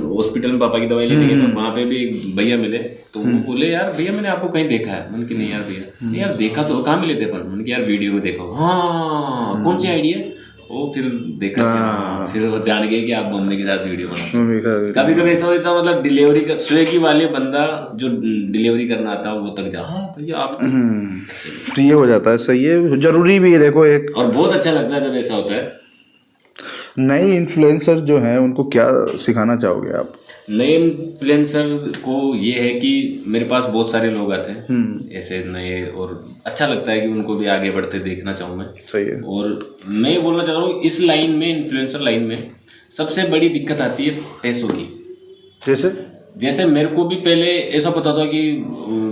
हॉस्पिटल में पापा की दवाई लेने गया था, वहाँ पे भी एक भैया मिले, तो वो बोले यार भैया मैंने आपको कहीं देखा है। मैंने कि नहीं यार भैया, नहीं यार देखा तो कहाँ मिले थे पर? मैंने कि यार वीडियो में देखो। हाँ, कौन सी आईडी है वो? फिर देखा, फिर वो जान गए कि आप मम्मी के साथ वीडियो बनाओ। कभी कभी ऐसा होता है मतलब डिलीवरी का स्विगी वाले बंदा जो डिलीवरी करना आता है वो तक जा, हाँ भैया आप, तो ये हो जाता है। सही है, जरूरी भी है। देखो एक, और बहुत अच्छा लगता है जब ऐसा होता है। नए इन्फ्लुएंसर जो हैं उनको क्या सिखाना चाहोगे आप? नए इन्फ्लुएंसर को ये है कि मेरे पास बहुत सारे लोग आते हैं ऐसे नए, और अच्छा लगता है कि उनको भी आगे बढ़ते देखना चाहूँ मैं। सही है। और मैं ये बोलना चाह रहा हूँ, इस लाइन में, इन्फ्लुएंसर लाइन में सबसे बड़ी दिक्कत आती है पैसों की। जैसे मेरे को भी पहले ऐसा पता था कि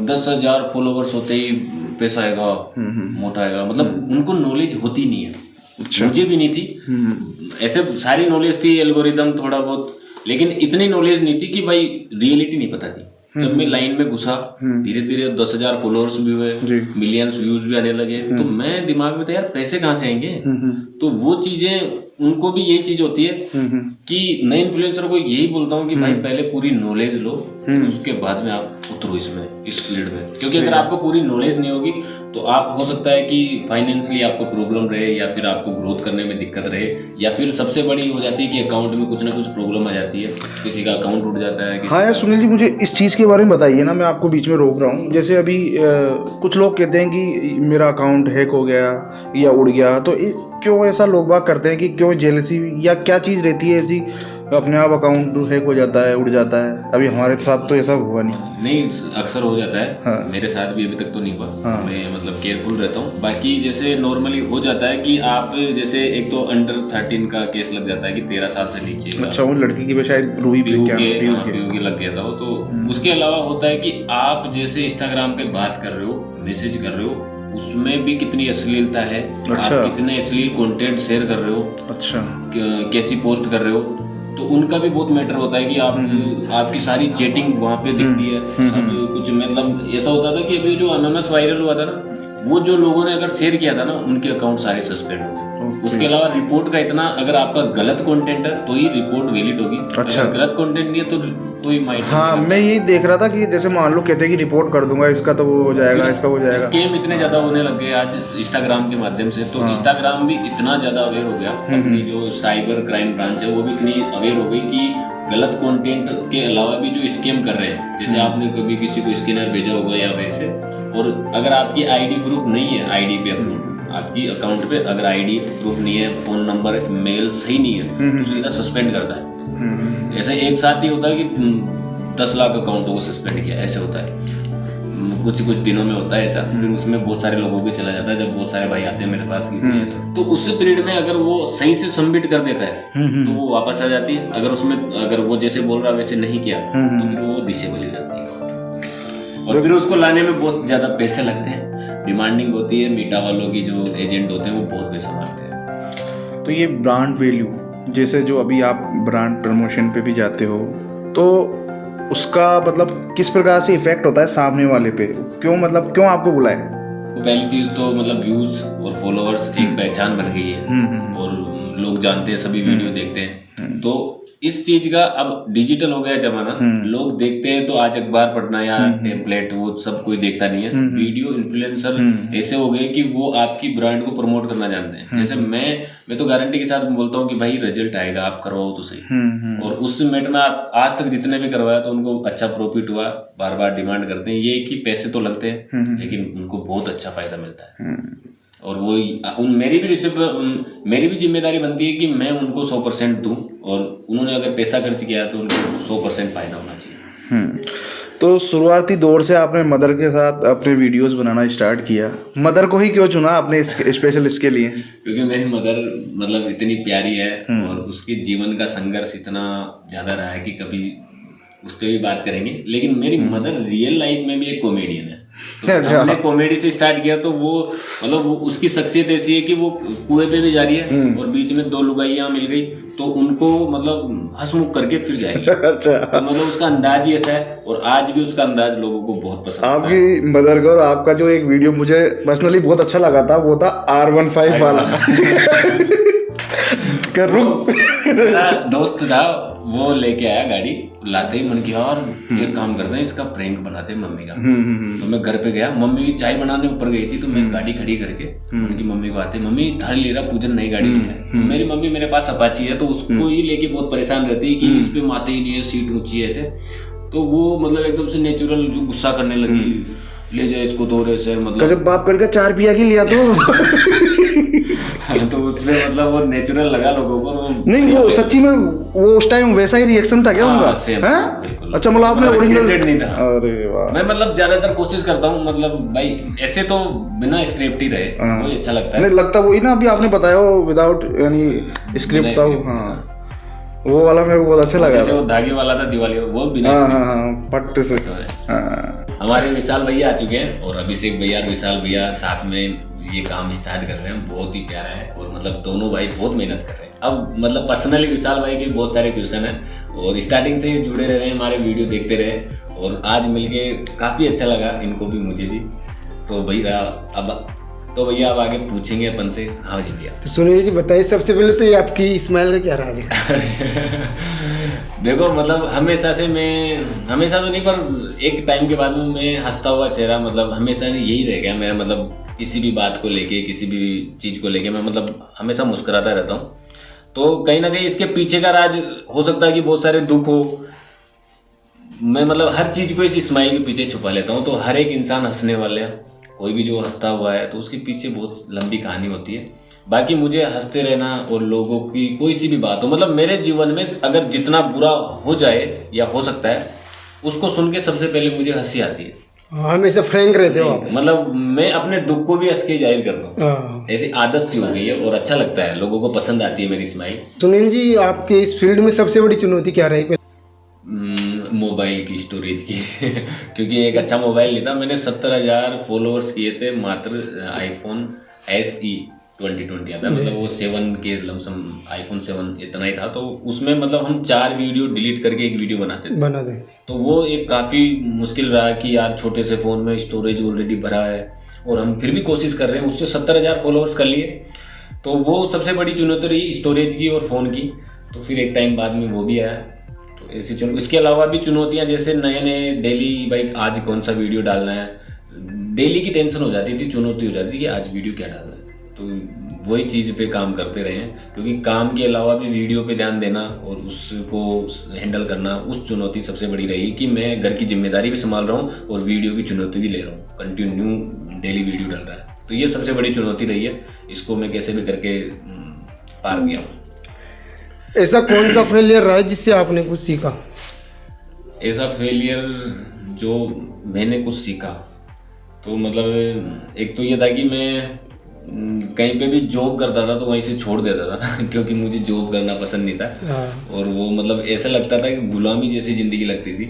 10,000 फॉलोवर्स होते ही पैसा आएगा, मोटा आएगा, मतलब उनको नॉलेज होती नहीं है। अच्छा। मुझे भी नहीं थी, ऐसे सारी नॉलेज थी, एल्गोरिदम थोड़ा बहुत, लेकिन इतनी नॉलेज नहीं थी कि भाई रियलिटी नहीं पता थी। जब मैं लाइन में घुसा, धीरे धीरे 10,000 फॉलोअर्स भी हुए, मिलियंस व्यूज भी आने लगे, तो मैं दिमाग में था यार पैसे कहाँ से आएंगे। तो वो चीजें, उनको भी यही चीज होती है कि नए इन्फ्लुएंसर को यही बोलता हूँ कि भाई पहले पूरी नॉलेज लो, उसके बाद में आप उतरो इसमें, इस फील्ड में। क्योंकि अगर आपको पूरी नॉलेज नहीं होगी तो आप, हो सकता है कि फाइनेंशियली आपको प्रॉब्लम रहे, या फिर आपको ग्रोथ करने में दिक्कत रहे, या फिर सबसे बड़ी हो जाती है कि अकाउंट में कुछ ना कुछ प्रॉब्लम आ जाती है, किसी का अकाउंट उठ जाता है। हाँ यार सुनील जी, मुझे इस चीज़ के बारे में बताइए ना, मैं आपको बीच में रोक रहा हूँ। जैसे अभी कुछ लोग कहते हैं कि मेरा अकाउंट हैक हो गया या उड़ गया, तो क्यों ऐसा लोग बाग करते हैं? कि क्यों जेलसी या क्या चीज़ रहती है ऐसी अपने आप अकाउंट हैक हो जाता है, उड़ जाता है? अभी हमारे साथ तो ऐसा हुआ नहीं, अक्सर हो जाता है। हाँ। मेरे साथ भी अभी तक तो नहीं हुआ। हाँ। मैं मतलब केयरफुल रहता हूँ। बाकी जैसे नॉर्मली हो जाता है कि आप जैसे, एक तो अंडर 13 का केस लग जाता है कि 13 साल से नीचे। अच्छा, वो लड़की की शायद रूही पीयू के लग गया था वो। तो उसके अलावा होता है कि आप जैसे इंस्टाग्राम पे बात कर रहे हो, मैसेज कर रहे हो, उसमें भी कितनी अश्लीलता है। अच्छा। आप कितने अश्लील कंटेंट शेयर कर रहे हो। अच्छा। कैसी पोस्ट कर रहे हो, तो उनका भी बहुत मैटर होता है कि आप, आपकी सारी चैटिंग वहाँ पे दिखती है, सब कुछ। मतलब ऐसा होता था कि अभी जो MMS वायरल हुआ था ना, वो जो लोगों ने अगर शेयर किया था ना, उनके अकाउंट सारे सस्पेंड हो गए। उसके अलावा रिपोर्ट का इतना, अगर आपका गलत कंटेंट है तो ही रिपोर्ट वैलिड होगी। अच्छा। अगर गलत कंटेंट नहीं है तो कोई माइंड। हाँ, मैं यही देख रहा था कि जैसे मान लो कहते हैं कि रिपोर्ट कर दूंगा, इसका तो वो हो जाएगा, इसका हो जाएगा। स्कैम इतने ज्यादा होने लग गए आज इंस्टाग्राम के माध्यम से। तो इंस्टाग्राम भी इतना ज्यादा अवेयर हो गया, अपनी जो साइबर क्राइम ब्रांच है वो भी इतनी अवेयर हो गई कि गलत कंटेंट के अलावा भी जो स्कैम कर रहे हैं, जैसे आपने कभी किसी को स्कैनर भेजा होगा या वैसे, और अगर आपकी आईडी प्रूफ नहीं है, आईडी पे अपलोड, आपकी अकाउंट पे अगर आईडी प्रूफ नहीं है, फोन नंबर, मेल सही नहीं है, तो सीधा सस्पेंड करता है। ऐसे एक साथ ही होता है कि 10 लाख अकाउंटों को सस्पेंड किया, ऐसे होता है। कुछ दिनों में होता है ऐसा, फिर उसमें बहुत सारे लोगों को चला जाता है। जब बहुत सारे भाई आते हैं मेरे पास की ऐसा, तो उस पीरियड में अगर वो सही से सबमिट कर देता है तो वो वापस आ जाती है। अगर उसमें, अगर वो जैसे बोल रहा वैसे नहीं किया तो फिर वो डिसेबल हो जाती है, और फिर उसको लाने में बहुत ज्यादा पैसे लगते हैं, डिमांडिंग होती है। मीटा वालों की जो एजेंट होते हैं वो बहुत पैसा मांगते हैं। तो ये ब्रांड वैल्यू, जैसे जो अभी आप ब्रांड प्रमोशन पे भी जाते हो, तो उसका मतलब किस प्रकार से इफेक्ट होता है सामने वाले पे? क्यों, मतलब क्यों आपको बुलाए? पहली चीज तो मतलब व्यूज और फॉलोअर्स एक पहचान बन गई है, और लोग जानते हैं, सभी वीडियो देखते हैं। तो इस चीज का अब डिजिटल हो गया जमाना, लोग देखते हैं तो आज अखबार पढ़ना या टेम्पलेट वो सब कोई देखता नहीं है। वीडियो इन्फ्लुएंसर ऐसे हो गए कि वो आपकी ब्रांड को प्रमोट करना जानते हैं। जैसे मैं तो गारंटी के साथ बोलता हूँ कि भाई रिजल्ट आएगा, आप करवाओ तो सही। और उस मैटर में आज तक जितने भी करवाया तो उनको अच्छा प्रॉफिट हुआ, बार बार डिमांड करते हैं। ये कि पैसे तो लगते हैं लेकिन उनको बहुत अच्छा फायदा मिलता है। और वो मेरी भी जिम्मेदारी बनती है कि मैं उनको 100% दूं, और उन्होंने अगर पैसा खर्च किया तो उनको 100% फायदा होना चाहिए। तो शुरुआती दौर से आपने मदर के साथ अपने वीडियोस बनाना स्टार्ट किया। मदर को ही क्यों चुना आपने स्पेशल इसके लिए? क्योंकि मेरी मदर मतलब इतनी प्यारी है, और उसके जीवन का संघर्ष इतना ज़्यादा रहा है कि कभी उस पर भी बात करेंगे। लेकिन मेरी मदर रियल लाइफ में भी एक कॉमेडियन है। तो हमने कॉमेडी से स्टार्ट किया, तो वो मतलब वो उसकी शख्सियत ऐसी है कि वो कुएं पे भी जा रही है और बीच में 2 लुगाइयाँ मिल गई तो उनको मतलब हंसमुख करके फिर जाएगी। अच्छा। तो मतलब उसका अंदाज ही ऐसा है, और आज भी उसका अंदाज लोगों को बहुत पसंद है। आपकी मदर का और आपका जो एक वीडियो मुझे पर्सनली बहुत अच्छा लगा था, वो था R15 वाला। दोस्त था, वो लेके आया गाड़ी, लाते ही मन किया और एक काम करते हैं, इसका प्रैंक बनाते हैं मम्मी का। तो मैं घर पे गया, मम्मी चाय बनाने ऊपर गई थी, तो मैं गाड़ी खड़ी करके उनकी मम्मी को आते, मम्मी थाली ले रहा, पूजन नई गाड़ी है। मेरी मम्मी मेरे पास अपाची है, तो उसको ही लेके बहुत परेशान रहती है कि इस पे माते ही नहीं है, सीट ऊंची है ऐसे। तो वो मतलब एकदम से नेचुरल गुस्सा करने लगी, ले जाए इसको तो ऐसे, मतलब बाप करके 4 पिया की लिया तो। तो उसमें मतलब वो नेचुरल लगा लोगों को। वो नहीं, वो सच्ची में वो उस टाइम वैसा ही रिएक्शन था क्या उनका? सेम, हैं? बिल्कुल। अच्छा, मतलब आपने ओरिजिनल स्क्रिप्टेड नहीं था। अरे वाह। मैं मतलब ज्यादातर कोशिश करता हूँ, मतलब भाई ऐसे तो बिना स्क्रिप्ट ही रहे वही अच्छा लगता है। नहीं लगता वही ना, अभी आपने बताया वो विदाउट यानी स्क्रिप्ट था। हाँ, वो वाला मेरे को बहुत अच्छा लगा। जैसे वो धागे वाला था दिवाली, वो बिना पट्टे से। हमारे विशाल भैया आ चुके हैं और अभिषेक भैया और विशाल भैया साथ में ये काम स्टार्ट कर रहे हैं। बहुत ही प्यारा है और मतलब दोनों भाई बहुत मेहनत कर रहे हैं। अब मतलब पर्सनली विशाल भाई के बहुत सारे क्वेश्चन हैं और स्टार्टिंग से जुड़े रह रहे हैं, हमारे वीडियो देखते रहे और आज मिलके काफ़ी अच्छा लगा इनको भी मुझे भी। तो भैया अब आगे पूछेंगे अपन से। हाँ जी भैया। तो सुनील जी बताइए, सबसे पहले तो ये आपकी स्माइल का क्या राज है? देखो मतलब हमेशा तो नहीं, पर एक टाइम के बाद में मैं हंसता हुआ चेहरा मतलब हमेशा यही रह गया मेरा। मतलब किसी भी बात को लेके, किसी भी चीज़ को लेके मैं मतलब हमेशा मुस्कुराता रहता हूँ। तो कहीं ना कहीं इसके पीछे का राज हो सकता है कि बहुत सारे दुख हो। मैं मतलब हर चीज़ को इस स्माइल के पीछे छुपा लेता हूँ। तो हर एक इंसान हंसने वाले है, कोई भी जो हंसता हुआ है तो उसके पीछे बहुत लंबी कहानी होती है। बाकी मुझे हंसते रहना और लोगों की कोई सी भी बात हो, मतलब मेरे जीवन में अगर जितना बुरा हो जाए या हो सकता है उसको सुन के सबसे पहले मुझे हंसी आती है। हमेशा फ्रैंक रहते हो आप। मतलब मैं अपने दुख को भी हंस के जाहिर करता हूँ। ऐसी आदत सी हो गई है और अच्छा लगता है, लोगों को पसंद आती है मेरी स्माइल। सुनील जी, आपके इस फील्ड में सबसे बड़ी चुनौती क्या रही? मोबाइल की स्टोरेज की क्योंकि एक अच्छा मोबाइल नहीं था। मैंने 70,000 फॉलोअर्स किए थे मात्र iPhone SE 2020 आता, मतलब वो 7 के लमसम iPhone 7 इतना ही था। तो उसमें मतलब हम 4 वीडियो डिलीट करके एक वीडियो बनाते थे। तो वो एक काफ़ी मुश्किल रहा कि यार छोटे से फ़ोन में स्टोरेज ऑलरेडी भरा है और हम फिर भी कोशिश कर रहे हैं, उससे 70,000 फॉलोअर्स कर लिए। तो वो सबसे बड़ी चुनौती रही स्टोरेज की और फ़ोन की। तो फिर एक टाइम बाद में वो भी आया। तो ऐसी इसके अलावा भी चुनौतियां, जैसे नए डेली भाई आज कौन सा वीडियो डालना है, डेली की टेंशन हो जाती थी, चुनौती हो जाती थी कि आज वीडियो क्या डालना है। तो वही चीज़ पे काम करते रहे हैं, क्योंकि काम के अलावा भी वीडियो पे ध्यान देना और उसको हैंडल करना, उस चुनौती सबसे बड़ी रही कि मैं घर की जिम्मेदारी भी संभाल रहा हूँ और वीडियो की चुनौती भी ले रहा हूँ। कंटिन्यू डेली वीडियो डाल रहा है, तो ये सबसे बड़ी चुनौती रही है। इसको मैं कैसे भी करके पार किया हूँ। ऐसा कौन सा फेलियर रहा है जिससे आपने कुछ सीखा? ऐसा फेलियर जो मैंने कुछ सीखा तो मतलब एक तो ये था कि मैं कहीं पे भी जॉब करता था तो वहीं से छोड़ देता था क्योंकि मुझे जॉब करना पसंद नहीं था। और वो मतलब ऐसा लगता था कि गुलामी जैसी ज़िंदगी लगती थी।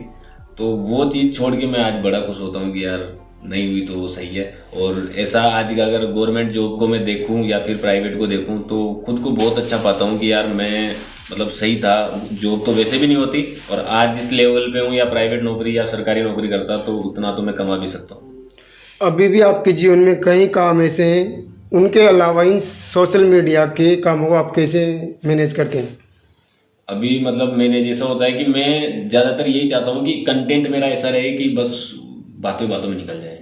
तो वो चीज़ छोड़ के मैं आज बड़ा खुश होता हूँ कि यार नहीं हुई तो सही है। और ऐसा आज का अगर गवर्नमेंट जॉब को मैं देखूँ या फिर प्राइवेट को देखूँ तो खुद को बहुत अच्छा पाता हूँ कि यार मैं मतलब सही था। जॉब तो वैसे भी नहीं होती और आज जिस लेवल पे हूँ या प्राइवेट नौकरी या सरकारी नौकरी करता तो उतना तो मैं कमा भी सकता हूँ। अभी भी आपके जीवन में कई काम ऐसे हैं, उनके अलावा इन सोशल मीडिया के कामों को आप कैसे मैनेज करते हैं? अभी मतलब मैंने जैसा होता है कि मैं ज़्यादातर यही चाहता हूँ कि कंटेंट मेरा ऐसा रहे कि बस बातों बातों में निकल जाए।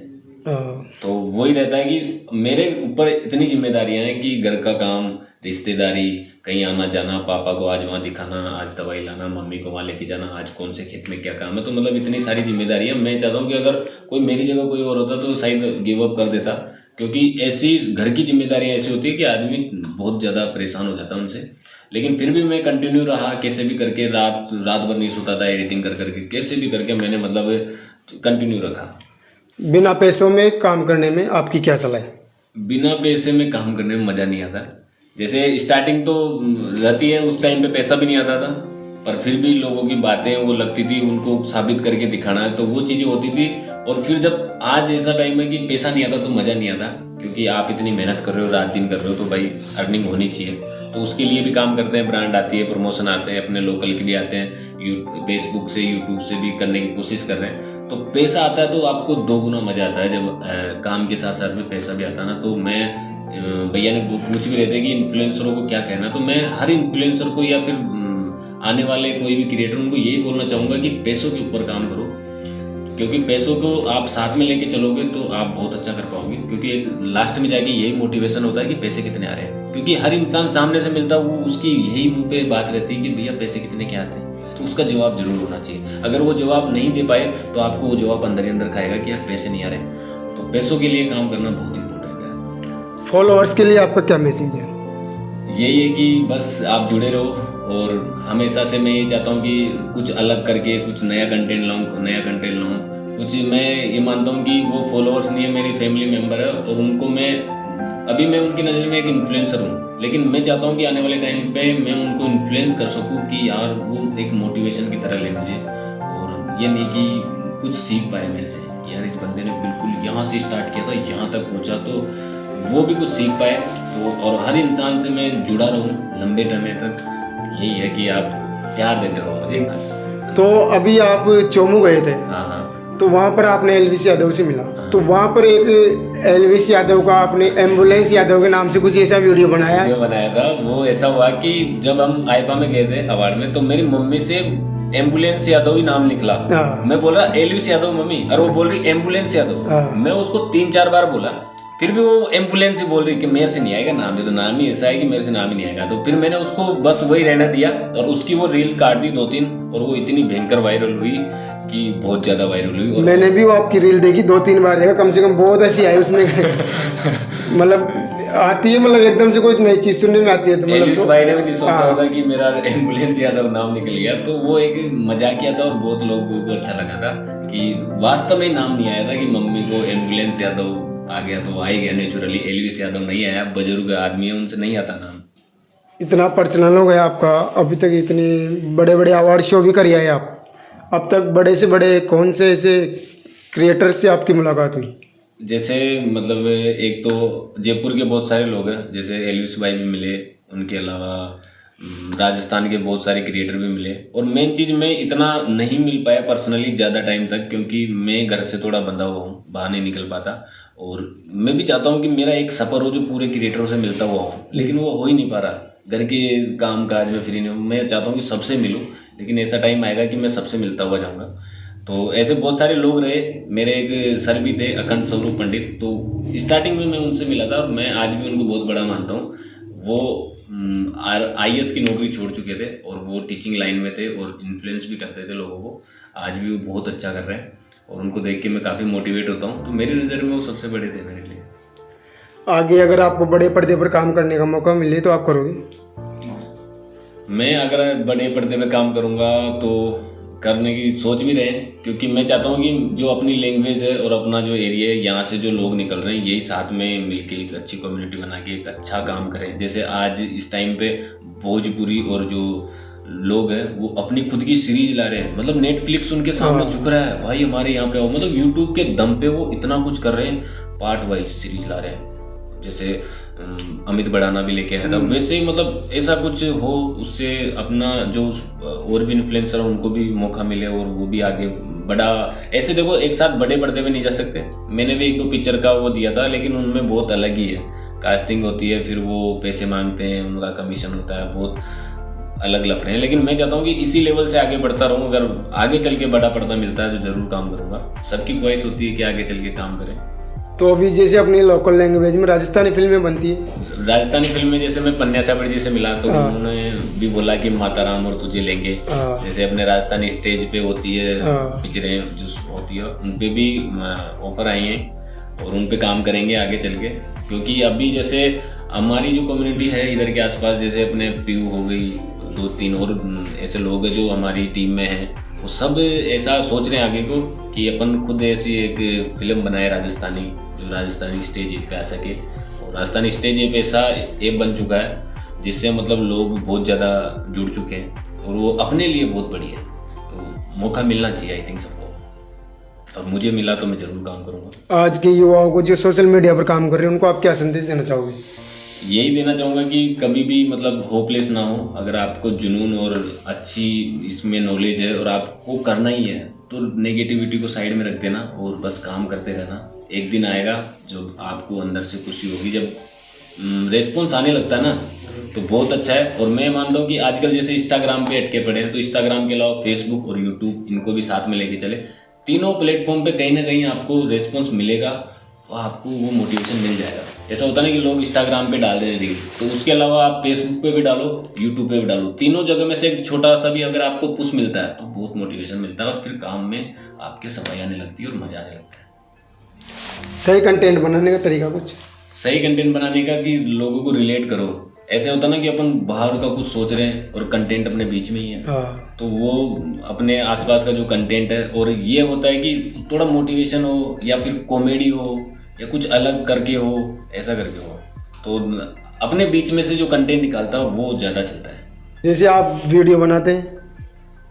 तो वही रहता है कि मेरे ऊपर इतनी जिम्मेदारियां हैं कि घर का काम, रिश्तेदारी, कहीं आना जाना, पापा को आज वहाँ दिखाना, आज दवाई लाना, मम्मी को वहाँ लेके जाना, आज कौन से खेत में क्या काम है। तो मतलब इतनी सारी जिम्मेदारियां, मैं चाहता हूँ कि अगर कोई मेरी जगह कोई और होता तो शायद गिव अप कर देता, क्योंकि ऐसी घर की जिम्मेदारियां ऐसी होती है कि आदमी बहुत ज़्यादा परेशान हो जाता है उनसे। लेकिन फिर भी मैं कंटिन्यू रहा, कैसे भी करके रात भर नहीं सोता था, एडिटिंग कर करके कैसे भी करके मैंने मतलब कंटिन्यू रखा। बिना पैसों में काम करने में आपकी क्या सलाह है? बिना पैसे में काम करने में मज़ा नहीं आता। जैसे स्टार्टिंग तो रहती है, उस टाइम पे पैसा भी नहीं आता था, पर फिर भी लोगों की बातें वो लगती थी, उनको साबित करके दिखाना है, तो वो चीज़ें होती थी। और फिर जब आज ऐसा टाइम है कि पैसा नहीं आता तो मज़ा नहीं आता, क्योंकि आप इतनी मेहनत कर रहे हो, रात दिन कर रहे हो, तो भाई अर्निंग होनी चाहिए। तो उसके लिए भी काम करते हैं, ब्रांड आती है, प्रमोशन आते हैं, अपने लोकल के लिए आते हैं, फेसबुक से यूट्यूब से भी करने की कोशिश कर रहे हैं। तो पैसा आता है तो आपको 2 गुना मज़ा आता है जब काम के साथ साथ में पैसा भी आता है ना। तो मैं भैया ने पूछ भी रहे थे कि इन्फ्लुएंसरों को क्या कहना, तो मैं हर इन्फ्लुएंसर को या फिर आने वाले कोई भी क्रिएटर उनको यही बोलना चाहूँगा कि पैसों के ऊपर काम करो, क्योंकि पैसों को आप साथ में लेके चलोगे तो आप बहुत अच्छा कर पाओगे। क्योंकि लास्ट में जाके यही मोटिवेशन होता है कि पैसे कितने आ रहे हैं, क्योंकि हर इंसान सामने से मिलता है, वो उसकी यही मुंह पे बात रहती है कि भैया पैसे कितने क्या आते हैं, तो उसका जवाब जरूर होना चाहिए। अगर वो जवाब नहीं दे पाए तो आपको वो जवाब अंदर ही अंदर खाएगा कि यार पैसे नहीं आ रहे। तो पैसों के लिए काम करना बहुत इंपॉर्टेंट है। फॉलोअर्स के लिए आपका क्या मैसेज है? यही है कि बस आप जुड़े रहो, और हमेशा से मैं ये चाहता हूँ कि कुछ अलग करके कुछ नया कंटेंट लाऊं। कुछ मैं ये मानता हूँ कि वो फॉलोअर्स नहीं है, मेरी फैमिली मेम्बर है, और उनको अभी मैं उनकी नज़र में एक इन्फ्लुएंसर हूँ, लेकिन मैं चाहता हूँ कि आने वाले टाइम पे मैं उनको इन्फ्लुएंस कर सकूँ कि यार वो एक मोटिवेशन की तरह ले मुझे, और ये नहीं कि कुछ सीख पाए मेरे से कि यार इस बंदे ने बिल्कुल यहाँ से स्टार्ट किया था यहाँ तक पहुँचा, तो वो भी कुछ सीख पाए। तो और हर इंसान से मैं जुड़ा रहूँ लंबे समय तक, यही है कि आप प्यार देते रहो मुझे। तो अभी आप चोमू गए थे, हाँ, तो वहाँ पर आपने एलवीस यादव से मिला, तो वहाँ पर एक एलवीस यादव का आपने एम्बुलेंस यादव के नाम से कुछ ऐसा वीडियो बनाया। था। वो ऐसा हुआ कि जब हम आईपा में गए थे अवार्ड में, तो मेरी मम्मी से एम्बुलेंस यादव ही नाम निकला। मैं बोल रहा एलवीस यादव मम्मी, और वो बोल रही एम्बुलेंस यादव। मैं उसको 3-4 बार बोला, फिर भी वो एम्बुलेंस ही बोल रही कि मेरे से नहीं आएगा नाम, ये तो नाम ही ऐसा है कि मेरे से नाम ही नहीं आएगा। तो फिर मैंने उसको बस वही रहने दिया, और उसकी वो रील काट दी 2-3, और वो इतनी भयंकर वायरल हुई कि बहुत ज्यादा वायरल हुई। और मैंने भी वो आपकी रील देखी, 2-3 बार देखा, कम से कम बहुत हंसी आई उसमें। मतलब आती है, मतलब एकदम से कोई नई चीज सुनने में आती है, तो मतलब तो भाई ने भी नहीं सोचा होगा कि मेरा एम्बुलेंस यादव नाम निकल गया। तो वो एक मजाकिया था, और बहुत लोगों को अच्छा लगा था कि वास्तव में नाम नहीं आया था कि मम्मी को एम्बुलेंस यादव आ गया, तो आ ही गया नेचुरली। एलवीस यादव नहीं आया, बुजुर्ग आदमी है, उनसे नहीं आता नाम। इतना प्रचलन हो गया आपका, अभी तक इतने बड़े बड़े अवार्ड शो भी करिए है आप। अब तक बड़े से बड़े कौन से ऐसे क्रिएटर से आपकी मुलाकात हुई? जैसे मतलब एक तो जयपुर के बहुत सारे लोग हैं, जैसे एलवीस भाई भी मिले, उनके अलावा राजस्थान के बहुत सारे क्रिएटर भी मिले। और मेन चीज़ मैं इतना नहीं मिल पाया पर्सनली ज़्यादा टाइम तक, क्योंकि मैं घर से थोड़ा बंधा हुआ हूँ, बाहर नहीं निकल पाता। और मैं भी चाहता हूँ कि मेरा एक सफ़र हो जो पूरे क्रिएटरों से मिलता हुआ हूँ, लेकिन वो हो ही नहीं पा रहा। घर के काम काज में फ्री नहीं हूँ। मैं चाहता हूँ कि सबसे मिलूँ, लेकिन ऐसा टाइम आएगा कि मैं सबसे मिलता हुआ जाऊँगा। तो ऐसे बहुत सारे लोग रहे। मेरे एक सर भी थे, अखंड स्वरूप पंडित, तो स्टार्टिंग में मैं उनसे मिला था, और मैं आज भी उनको बहुत बड़ा मानता हूँ। वो IAS की नौकरी छोड़ चुके थे, और वो टीचिंग लाइन में थे, और इन्फ्लुएंस भी करते थे लोगों को। आज भी वो बहुत अच्छा कर रहे हैं, और उनको देख के मैं काफ़ी मोटिवेट होता हूँ। तो मेरी नज़र में वो सबसे बड़े थे मेरे लिए। आगे अगर आपको बड़े पर्दे पर काम करने का मौका मिले तो आप करोगे? मैं अगर बड़े पर्दे पे काम करूँगा तो करने की सोच भी रहे हैं, क्योंकि मैं चाहता हूँ कि जो अपनी लैंग्वेज है और अपना जो एरिया है, यहाँ से जो लोग निकल रहे हैं, यही साथ में मिलके एक अच्छी कम्युनिटी बना के एक अच्छा काम करें। जैसे आज इस टाइम पे भोजपुरी और जो लोग हैं वो अपनी खुद की सीरीज ला रहे हैं, मतलब नेटफ्लिक्स उनके सामने झुक रहा है, भाई हमारे यहाँ पे आओ। मतलब यूट्यूब के दम पे वो इतना कुछ कर रहे हैं, पार्ट वाइज सीरीज ला रहे हैं। जैसे अमित बड़ाना भी लेके आया था, वैसे ही मतलब ऐसा कुछ हो, उससे अपना जो और भी इन्फ्लुएंसर है उनको भी मौका मिले, और वो भी आगे बड़ा। ऐसे देखो एक साथ बड़े पर्दे पे नहीं जा सकते। मैंने भी 1-2 पिक्चर का वो दिया था, लेकिन उनमें बहुत अलग ही है, कास्टिंग होती है, फिर वो पैसे मांगते हैं, उनका कमीशन होता है, बहुत अलग लफड़े हैं। लेकिन मैं चाहता हूँ कि इसी लेवल से आगे बढ़ता रहूँ। अगर आगे चल के बड़ा पर्दा मिलता है तो जरूर काम करूँगा। सबकी ख्वाहिश होती है कि आगे चल के काम करें। तो अभी जैसे अपनी लोकल लैंग्वेज में राजस्थानी फिल्में बनती है, राजस्थानी फिल्म में जैसे मैं पन्या साबर जी से मिला, तो उन्होंने भी बोला कि माता राम और तुझे लेंगे। जैसे अपने राजस्थानी स्टेज पे होती है पिक्चरें जो होती है, उन पे भी ऑफर आई हैं, और उन पे काम करेंगे आगे चल के। क्योंकि अभी जैसे हमारी जो कम्युनिटी है इधर के आसपास, जैसे अपने पीयू हो गई, 2-3 और ऐसे लोग हैं जो हमारी टीम में हैं, वो सब ऐसा सोच रहे हैं आगे को कि अपन खुद ऐसी एक फिल्म बनाए राजस्थानी, जो राजस्थानी स्टेज पे आ सके। और राजस्थानी स्टेज पे ऐसा ऐप बन चुका है जिससे मतलब लोग बहुत ज़्यादा जुड़ चुके हैं, और वो अपने लिए बहुत बढ़िया है। तो मौका मिलना चाहिए आई थिंक सबको, और मुझे मिला तो मैं ज़रूर काम करूँगा। आज के युवाओं को जो सोशल मीडिया पर काम कर रहे हैं उनको आप क्या संदेश देना चाहोगे? यही देना चाहूँगा कि कभी भी मतलब होपलेस ना हो। अगर आपको जुनून और अच्छी इसमें नॉलेज है और आपको करना ही है, तो नेगेटिविटी को साइड में रख देना और बस काम करते रहना। एक दिन आएगा जब आपको अंदर से खुशी होगी, जब रेस्पॉन्स आने लगता है ना, तो बहुत अच्छा है। और मैं मानता हूँ कि आजकल जैसे इंस्टाग्राम पे अटके पड़े हैं, तो इंस्टाग्राम के अलावा फेसबुक और यूट्यूब, इनको भी साथ में लेके चले। तीनों प्लेटफॉर्म पे कहीं ना कहीं आपको रेस्पॉन्स मिलेगा, तो आपको वो मोटिवेशन मिल जाएगा। ऐसा होता नहीं कि लोग इंस्टाग्राम पे डाल रहे हैं रील, तो उसके अलावा आप फेसबुक पे भी डालो, यूट्यूब पे भी डालो। तीनों जगह में से एक छोटा सा भी अगर आपको पुश मिलता है तो बहुत मोटिवेशन मिलता है, और फिर काम में आपके सफाई आने लगती है और मजा आने लगता है। सही कंटेंट बनाने का तरीका कुछ? सही कंटेंट बनाने का कि लोगों को रिलेट करो, ऐसे होता ना कि अपन बाहर का कुछ सोच रहे हैं और कंटेंट अपने बीच में ही है, हाँ तो वो अपने आसपास का जो कंटेंट है, और ये होता है कि थोड़ा मोटिवेशन हो या फिर कॉमेडी हो या कुछ अलग करके हो, ऐसा करके हो, तो अपने बीच में से जो कंटेंट निकालता है वो ज़्यादा चलता है। जैसे आप वीडियो बनाते हैं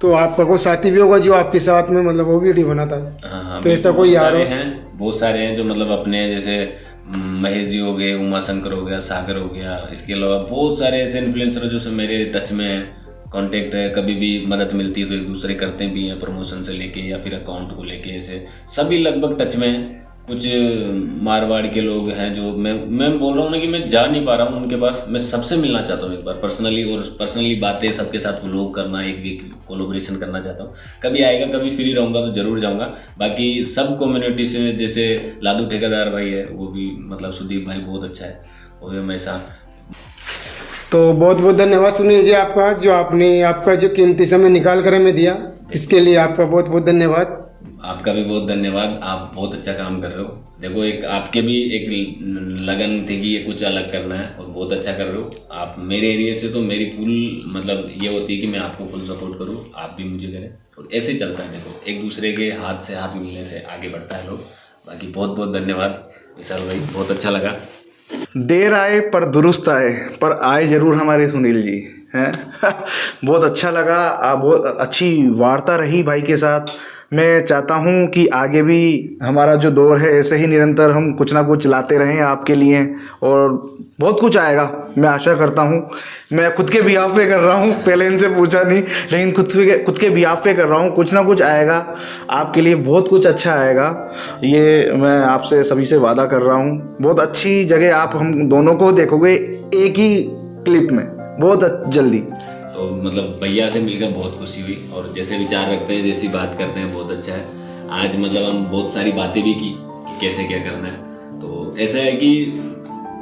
तो आपका कोई साथी भी होगा जो आपके साथ में मतलब वो वीडियो बनाता है। हाँ हाँ, तो ऐसा कोई यार हो? बहुत सारे हैं जो मतलब अपने जैसे महेश जी हो गए, उमा शंकर हो गया, सागर हो गया, इसके अलावा बहुत सारे ऐसे इन्फ्लुएंसर जो मेरे टच में हैं, कांटेक्ट है, कभी भी मदद मिलती है तो एक दूसरे करते भी हैं, प्रमोशन से लेके या फिर अकाउंट को लेके, ऐसे सभी लगभग टच में हैं। कुछ मारवाड़ के लोग हैं जो मैं बोल रहा हूँ ना कि मैं जा नहीं पा रहा हूँ उनके पास, मैं सबसे मिलना चाहता हूँ एक बार पर्सनली, और पर्सनली बातें सबके साथ व्लॉग करना, एक वीक कोलैबोरेशन करना चाहता हूँ। कभी आएगा, कभी फ्री रहूँगा तो ज़रूर जाऊँगा। बाकी सब कम्युनिटी से, जैसे लादू ठेकेदार भाई है, वो भी मतलब सुदीप भाई बहुत अच्छा है, वो भी हमेशा। तो बहुत बहुत धन्यवाद सुनील जी आपका, जो आपने आपका जो कीमती समय निकाल कर हमें दिया, इसके लिए आपका बहुत बहुत धन्यवाद। आपका भी बहुत धन्यवाद, आप बहुत अच्छा काम कर रहे हो। देखो, एक आपके भी एक लगन थी कि ये कुछ अलग करना है, और बहुत अच्छा कर रहे हो आप। मेरे एरिया से तो मेरी फुल मतलब ये होती है कि मैं आपको फुल सपोर्ट करूँ, आप भी मुझे करें, और ऐसे ही चलता है। देखो, एक दूसरे के हाथ से हाथ मिलने से आगे बढ़ता है लोग। बाकी बहुत बहुत धन्यवाद विशाल भाई, बहुत अच्छा लगा। देर आए पर दुरुस्त आए, पर आए जरूर हमारे सुनील जी हैं। बहुत अच्छा लगा, आप बहुत अच्छी वार्ता रही भाई के साथ। मैं चाहता हूं कि आगे भी हमारा जो दौर है ऐसे ही निरंतर हम कुछ ना कुछ लाते रहें आपके लिए, और बहुत कुछ आएगा मैं आशा करता हूं। मैं खुद के बिहाफ पे कर रहा हूं, पहले इनसे पूछा नहीं, लेकिन खुद के बिहाफ पे कर रहा हूं। कुछ ना कुछ आएगा आपके लिए, बहुत कुछ अच्छा आएगा, ये मैं आपसे सभी से वादा कर रहा हूं। बहुत अच्छी जगह आप हम दोनों को देखोगे एक ही क्लिप में बहुत जल्दी। तो मतलब भैया से मिलकर बहुत खुशी हुई, और जैसे विचार रखते हैं, जैसी बात करते हैं, बहुत अच्छा है। आज मतलब हम बहुत सारी बातें भी की कि कैसे क्या करना है। तो ऐसा है कि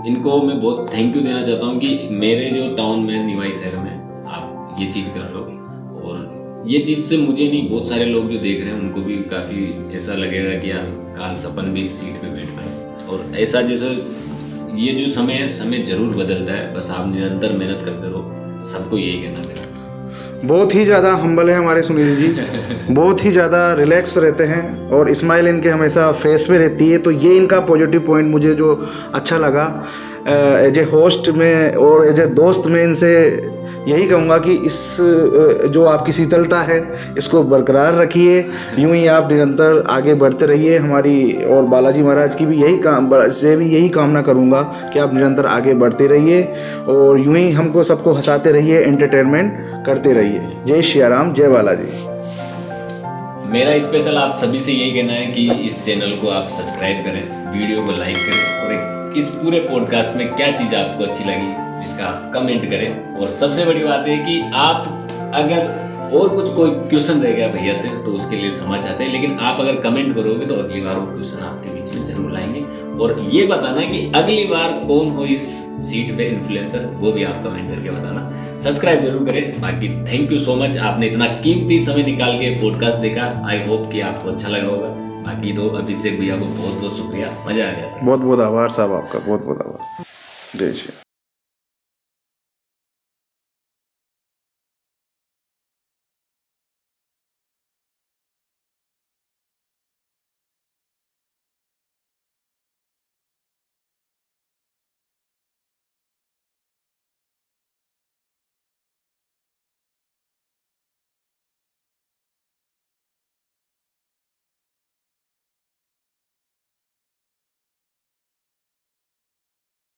इनको मैं बहुत थैंक यू देना चाहता हूँ कि मेरे जो टाउन में, निवाई शहर में आप ये चीज़ कर लो, और ये चीज़ से मुझे नहीं, बहुत सारे लोग जो देख रहे हैं उनको भी काफ़ी ऐसा लगेगा कि यार काश अपन भी इस सीट पे बैठ पाए। और ऐसा जैसे ये जो समय है, समय ज़रूर बदलता है, बस आप निरंतर मेहनत करते रहो। सबको यही कहना मेरा। बहुत ही ज़्यादा हम्बल है हमारे सुनील जी, बहुत ही ज़्यादा रिलैक्स रहते हैं, और स्माइल इनके हमेशा फेस पे रहती है। तो ये इनका पॉजिटिव पॉइंट मुझे जो अच्छा लगा एज ए होस्ट में और एज ए दोस्त में, इनसे यही कहूँगा कि इस जो आपकी शीतलता है इसको बरकरार रखिए, यूं ही आप निरंतर आगे बढ़ते रहिए। हमारी और बालाजी महाराज की भी यही कामना करूँगा कि आप निरंतर आगे बढ़ते रहिए, और यूं ही हमको सबको हंसाते रहिए, एंटरटेनमेंट करते रहिए। जय श्री राम, जय बालाजी। मेरा स्पेशल आप सभी से यही कहना है कि इस चैनल को आप सब्सक्राइब करें, वीडियो को लाइक करें, और इस पूरे पॉडकास्ट में क्या चीज़ आपको अच्छी लगी जिसका आप कमेंट करें। और सबसे बड़ी बात है कि आप अगर और कुछ कोई क्वेश्चन रह गया भैया से तो उसके लिए समझ आते हैं, लेकिन आप अगर कमेंट करोगे तो अगली बार वो क्वेश्चन आपके बीच में जरूर लाएंगे। और ये बताना कि अगली बार कौन हो इस सीट पे इन्फ्लुएंसर, वो भी आप कमेंट करके बताना। सब्सक्राइब जरूर करें। बाकी थैंक यू सो मच, आपने इतना कीमती समय निकाल के पॉडकास्ट देखा। आई होप कि आपको अच्छा लगा होगा। बाकी तो अभिषेक भैया को बहुत बहुत शुक्रिया, मजा आ गया सर। बहुत बहुत आभार साहब आपका, बहुत बहुत आभार। जय श्री